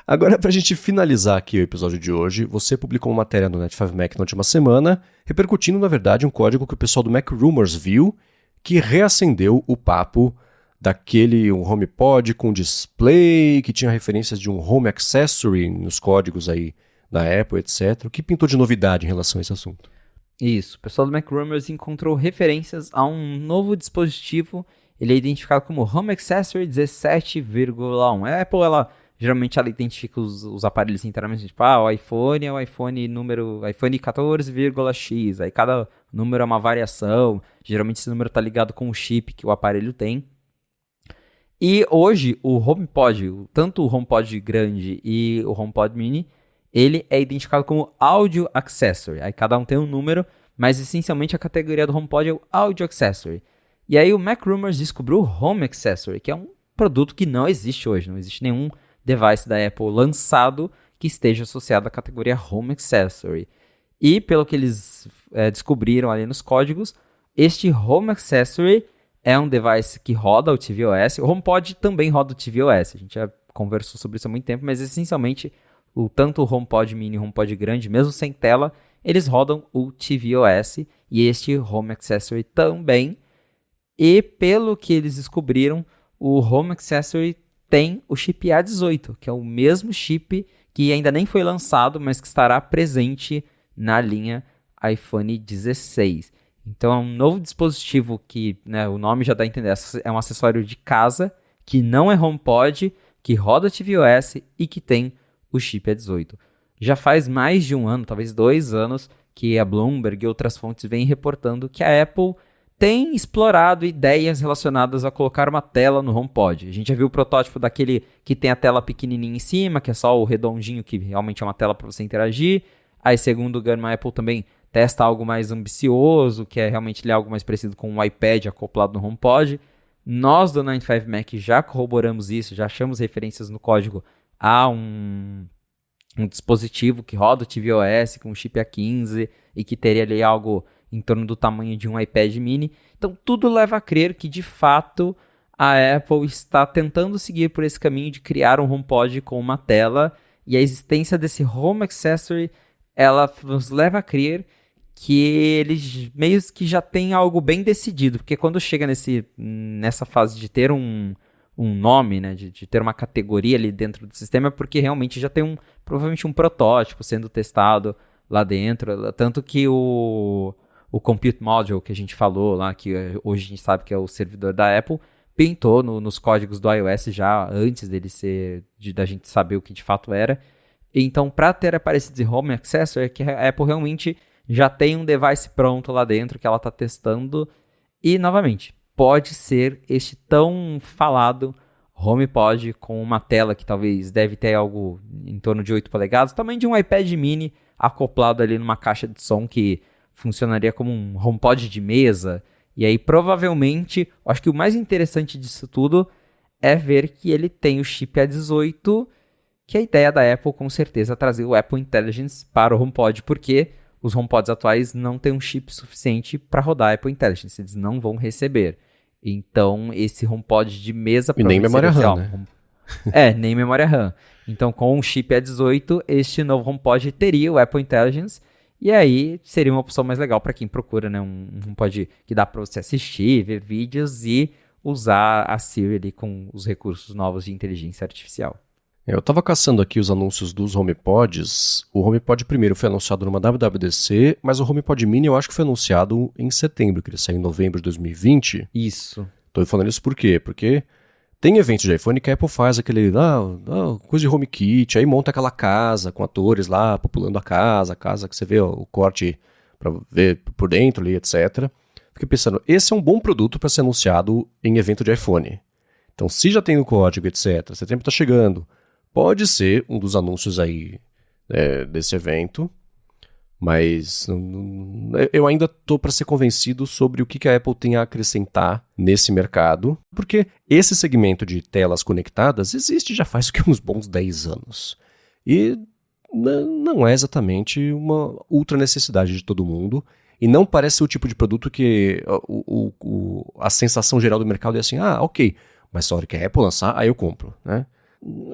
Agora, pra gente finalizar aqui o episódio de hoje, você publicou uma matéria no Net5Mac na última semana, repercutindo, na verdade, um código que o pessoal do Mac Rumors viu, que reacendeu o papo daquele um HomePod com display, que tinha referências de um Home Accessory nos códigos aí da Apple, etc. O que pintou de novidade em relação a esse assunto? Isso, o pessoal do Mac Rumors encontrou referências a um novo dispositivo, ele é identificado como Home Accessory 17,1. A Apple, geralmente ela identifica os aparelhos inteiramente, tipo, o iPhone é o iPhone 14,x, aí cada número é uma variação, geralmente esse número está ligado com o chip que o aparelho tem. E hoje o HomePod, tanto o HomePod grande e o HomePod mini, ele é identificado como Audio Accessory. Aí cada um tem um número, mas essencialmente a categoria do HomePod é o Audio Accessory. E aí o Mac Rumors descobriu o Home Accessory, que é um produto que não existe hoje. Não existe nenhum device da Apple lançado que esteja associado à categoria Home Accessory. E pelo que eles descobriram ali nos códigos, este Home Accessory é um device que roda o tvOS. O HomePod também roda o tvOS. A gente já conversou sobre isso há muito tempo, mas essencialmente tanto o HomePod mini e o HomePod grande, mesmo sem tela, eles rodam o tvOS e este Home Accessory também. E pelo que eles descobriram, o Home Accessory tem o chip A18, que é o mesmo chip que ainda nem foi lançado, mas que estará presente na linha iPhone 16. Então é um novo dispositivo que, né, o nome já dá a entender, é um acessório de casa, que não é HomePod, que roda tvOS e que tem o chip A18. Já faz mais de um ano, talvez 2 anos, que a Bloomberg e outras fontes vêm reportando que a Apple tem explorado ideias relacionadas a colocar uma tela no HomePod. A gente já viu o protótipo daquele que tem a tela pequenininha em cima, que é só o redondinho, que realmente é uma tela para você interagir. Aí, segundo o Gama, a Apple também testa algo mais ambicioso, que é realmente algo mais parecido com um iPad acoplado no HomePod. Nós do 95Mac já corroboramos isso, já achamos referências no código a um dispositivo que roda o tvOS com chip A15 e que teria ali algo em torno do tamanho de um iPad mini. Então tudo leva a crer que de fato a Apple está tentando seguir por esse caminho de criar um HomePod com uma tela, e a existência desse Home Accessory ela nos leva a crer que eles meio que já têm algo bem decidido, porque quando chega nessa fase de ter um nome, né, de ter uma categoria ali dentro do sistema, é porque realmente já tem provavelmente um protótipo sendo testado lá dentro, tanto que o Compute Module que a gente falou lá, que hoje a gente sabe que é o servidor da Apple, pintou nos códigos do iOS já antes dele da gente saber o que de fato era. Então, para ter aparecido esse Home Accessory, é que a Apple realmente já tem um device pronto lá dentro que ela está testando. E, novamente, pode ser este tão falado HomePod com uma tela que talvez deve ter algo em torno de 8 polegadas, tamanho de um iPad mini acoplado ali numa caixa de som que funcionaria como um HomePod de mesa. E aí, provavelmente, acho que o mais interessante disso tudo é ver que ele tem o chip A18, que a ideia da Apple, com certeza, é trazer o Apple Intelligence para o HomePod, porque os HomePods atuais não têm um chip suficiente para rodar Apple Intelligence, eles não vão receber. Então, esse HomePod de mesa... E nem memória RAM, né? Nem memória RAM. Então, com o chip A18, este novo HomePod teria o Apple Intelligence, e aí seria uma opção mais legal para quem procura, né? Um HomePod que dá para você assistir, ver vídeos e usar a Siri ali com os recursos novos de inteligência artificial. Eu estava caçando aqui os anúncios dos HomePods. O HomePod primeiro foi anunciado numa WWDC, mas o HomePod Mini eu acho que foi anunciado em setembro, que ele saiu em novembro de 2020. Isso. Estou falando isso por quê? Porque tem eventos de iPhone que a Apple faz aquele, coisa de HomeKit, aí monta aquela casa com atores lá, populando a casa que você vê o corte para ver por dentro ali, etc. Fiquei pensando, esse é um bom produto para ser anunciado em evento de iPhone. Então, se já tem o código, etc., setembro está chegando, pode ser um dos anúncios aí desse evento, mas eu ainda estou para ser convencido sobre o que a Apple tem a acrescentar nesse mercado, porque esse segmento de telas conectadas existe já faz uns bons 10 anos. E não é exatamente uma ultra necessidade de todo mundo, e não parece o tipo de produto que a sensação geral do mercado é assim, ok, mas só hora que a Apple lançar, aí eu compro, né?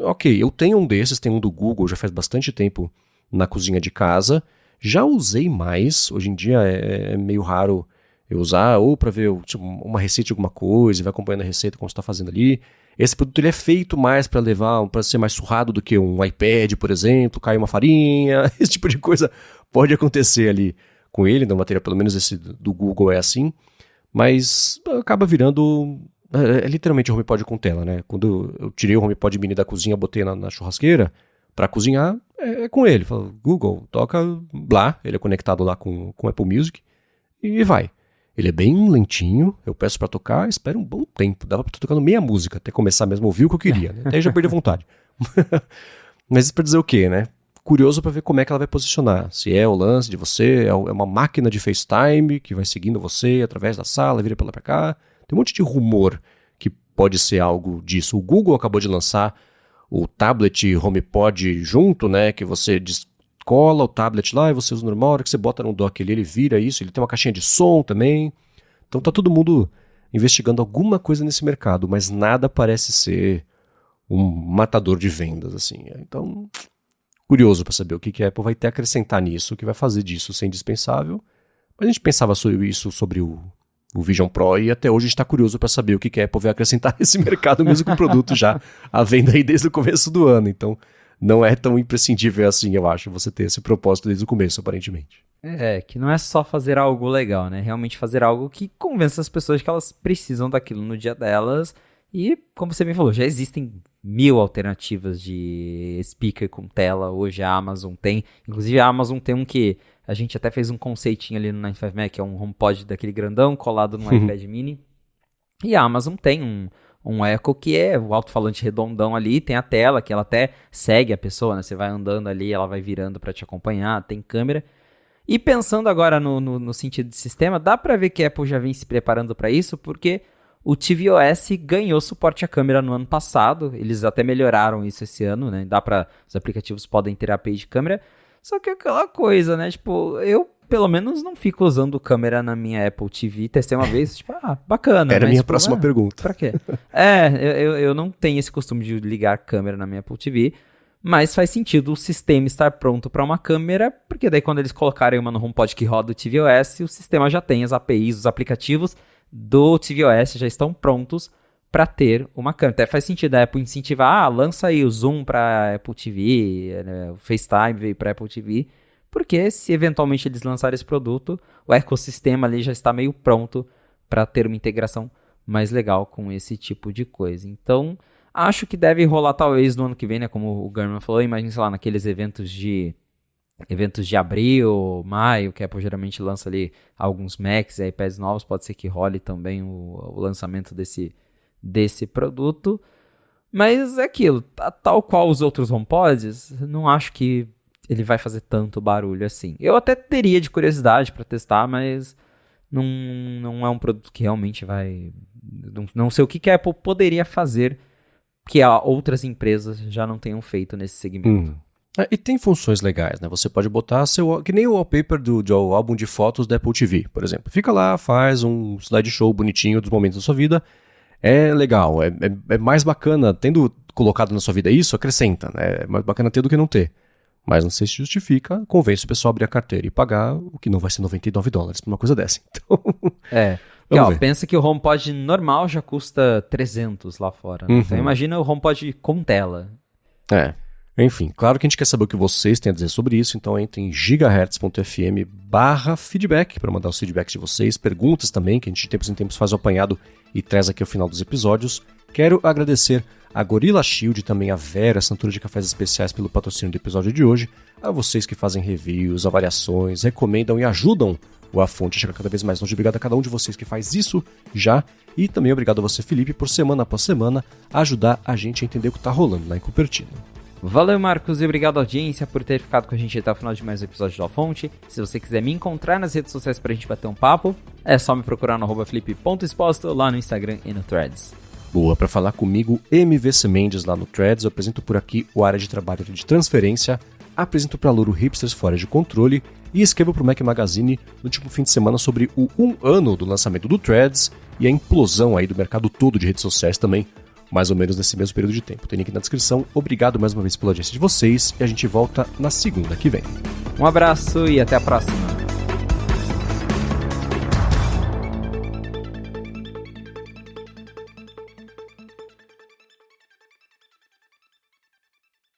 Ok, eu tenho um desses, tenho um do Google, já faz bastante tempo na cozinha de casa. Já usei mais, hoje em dia é meio raro eu usar, ou para ver uma receita de alguma coisa, vai acompanhando a receita como você está fazendo ali. Esse produto ele é feito mais para ser mais surrado do que um iPad, por exemplo, cai uma farinha, esse tipo de coisa pode acontecer ali com ele, no material, pelo menos esse do Google é assim, mas acaba virando... É literalmente o HomePod com tela, né? Quando eu tirei o HomePod mini da cozinha, botei na churrasqueira para cozinhar, é com ele. Falo, Google, toca lá, ele é conectado lá com Apple Music e vai. Ele é bem lentinho, eu peço para tocar, espera um bom tempo. Dava pra estar tocando meia música, até começar mesmo a ouvir o que eu queria, né? Até aí já perdi a vontade. Mas isso pra dizer o quê, né? Curioso para ver como é que ela vai posicionar. Se é o lance de você, é uma máquina de FaceTime que vai seguindo você através da sala, vira pra lá pra cá. Tem um monte de rumor que pode ser algo disso. O Google acabou de lançar o tablet HomePod junto, né? Que você descola o tablet lá e você usa normal. A hora que você bota no dock ali, ele vira isso. Ele tem uma caixinha de som também. Então tá todo mundo investigando alguma coisa nesse mercado, mas nada parece ser um matador de vendas, assim. Então, curioso para saber o que a Apple vai ter a acrescentar nisso, o que vai fazer disso ser indispensável. Mas a gente pensava sobre isso, sobre o Vision Pro, e até hoje a gente está curioso para saber o que a Apple vai acrescentar nesse mercado, mesmo com o produto já à venda aí desde o começo do ano. Então, não é tão imprescindível assim, eu acho, você ter esse propósito desde o começo, aparentemente. Que não é só fazer algo legal, né? Realmente fazer algo que convença as pessoas que elas precisam daquilo no dia delas. E, como você me falou, já existem 1000 alternativas de speaker com tela. Hoje a Amazon tem. Inclusive a Amazon tem um que a gente até fez um conceitinho ali no 95 Mac, que é um HomePod daquele grandão colado no iPad mini. E a Amazon tem um Echo que é o alto-falante redondão ali, tem a tela que ela até segue a pessoa, né? Você vai andando ali, ela vai virando para te acompanhar, tem câmera. E pensando agora no sentido de sistema, dá para ver que a Apple já vem se preparando para isso, porque o tvOS ganhou suporte à câmera no ano passado, eles até melhoraram isso esse ano, né? Os aplicativos podem ter API de câmera. Só que é aquela coisa, né? Tipo, eu pelo menos não fico usando câmera na minha Apple TV. Testei uma vez, tipo, bacana. Era a minha tipo, próxima pergunta. Pra quê? Eu não tenho esse costume de ligar câmera na minha Apple TV, mas faz sentido o sistema estar pronto para uma câmera, porque daí quando eles colocarem uma no HomePod que roda o tvOS, o sistema já tem as APIs, os aplicativos do tvOS já estão prontos para ter uma câmera. Até faz sentido a Apple incentivar, lança aí o Zoom para Apple TV, né, o FaceTime veio para Apple TV, porque se eventualmente eles lançarem esse produto, o ecossistema ali já está meio pronto para ter uma integração mais legal com esse tipo de coisa. Então, Acho que deve rolar talvez no ano que vem, né? Como o German falou, imagina, sei lá, naqueles eventos de abril, maio, que a Apple geralmente lança ali alguns Macs e iPads novos, pode ser que role também o lançamento desse produto. Mas é aquilo, tal qual os outros HomePods, não acho que ele vai fazer tanto barulho assim. Eu até teria de curiosidade para testar, mas não é um produto que realmente vai... Não sei o que a Apple poderia fazer que outras empresas já não tenham feito nesse segmento. E tem funções legais, né? Você pode botar que nem o wallpaper do álbum de fotos da Apple TV, por exemplo. Fica lá, faz um slideshow bonitinho dos momentos da sua vida. É legal, é mais bacana, tendo colocado na sua vida isso, acrescenta, né? É mais bacana ter do que não ter. Mas não sei se justifica, convence o pessoal a abrir a carteira e pagar o que não vai ser $99 por uma coisa dessa. Então, pensa que o HomePod normal já custa 300 lá fora. Né? Então imagina o HomePod com tela. Enfim, claro que a gente quer saber o que vocês têm a dizer sobre isso, então entre em gigahertz.fm/feedback para mandar os feedbacks de vocês, perguntas também, que a gente de tempos em tempos faz o apanhado e traz aqui ao final dos episódios. Quero agradecer a Gorilla Shield e também a Vera, Assinatura de Cafés Especiais, pelo patrocínio do episódio de hoje, a vocês que fazem reviews, avaliações, recomendam e ajudam o A Fonte a chegar cada vez mais longe. Obrigado a cada um de vocês que faz isso já, e também obrigado a você, Felipe, por semana após semana ajudar a gente a entender o que está rolando lá em Cupertino. Valeu, Marcos, e obrigado, audiência, por ter ficado com a gente até o final de mais um episódio do A Fonte. Se você quiser me encontrar nas redes sociais pra gente bater um papo, é só me procurar no @felipe.exposto lá no Instagram e no Threads. Boa, para falar comigo, MVC Mendes lá no Threads. Eu apresento por aqui o Área de Trabalho de Transferência, apresento para Louro Hipsters Fora de Controle e escrevo para o Mac Magazine no último fim de semana sobre o 1 ano do lançamento do Threads e a implosão aí do mercado todo de redes sociais também, mais ou menos nesse mesmo período de tempo. Tem link na descrição. Obrigado mais uma vez pela audiência de vocês e a gente volta na segunda que vem. Um abraço e até a próxima.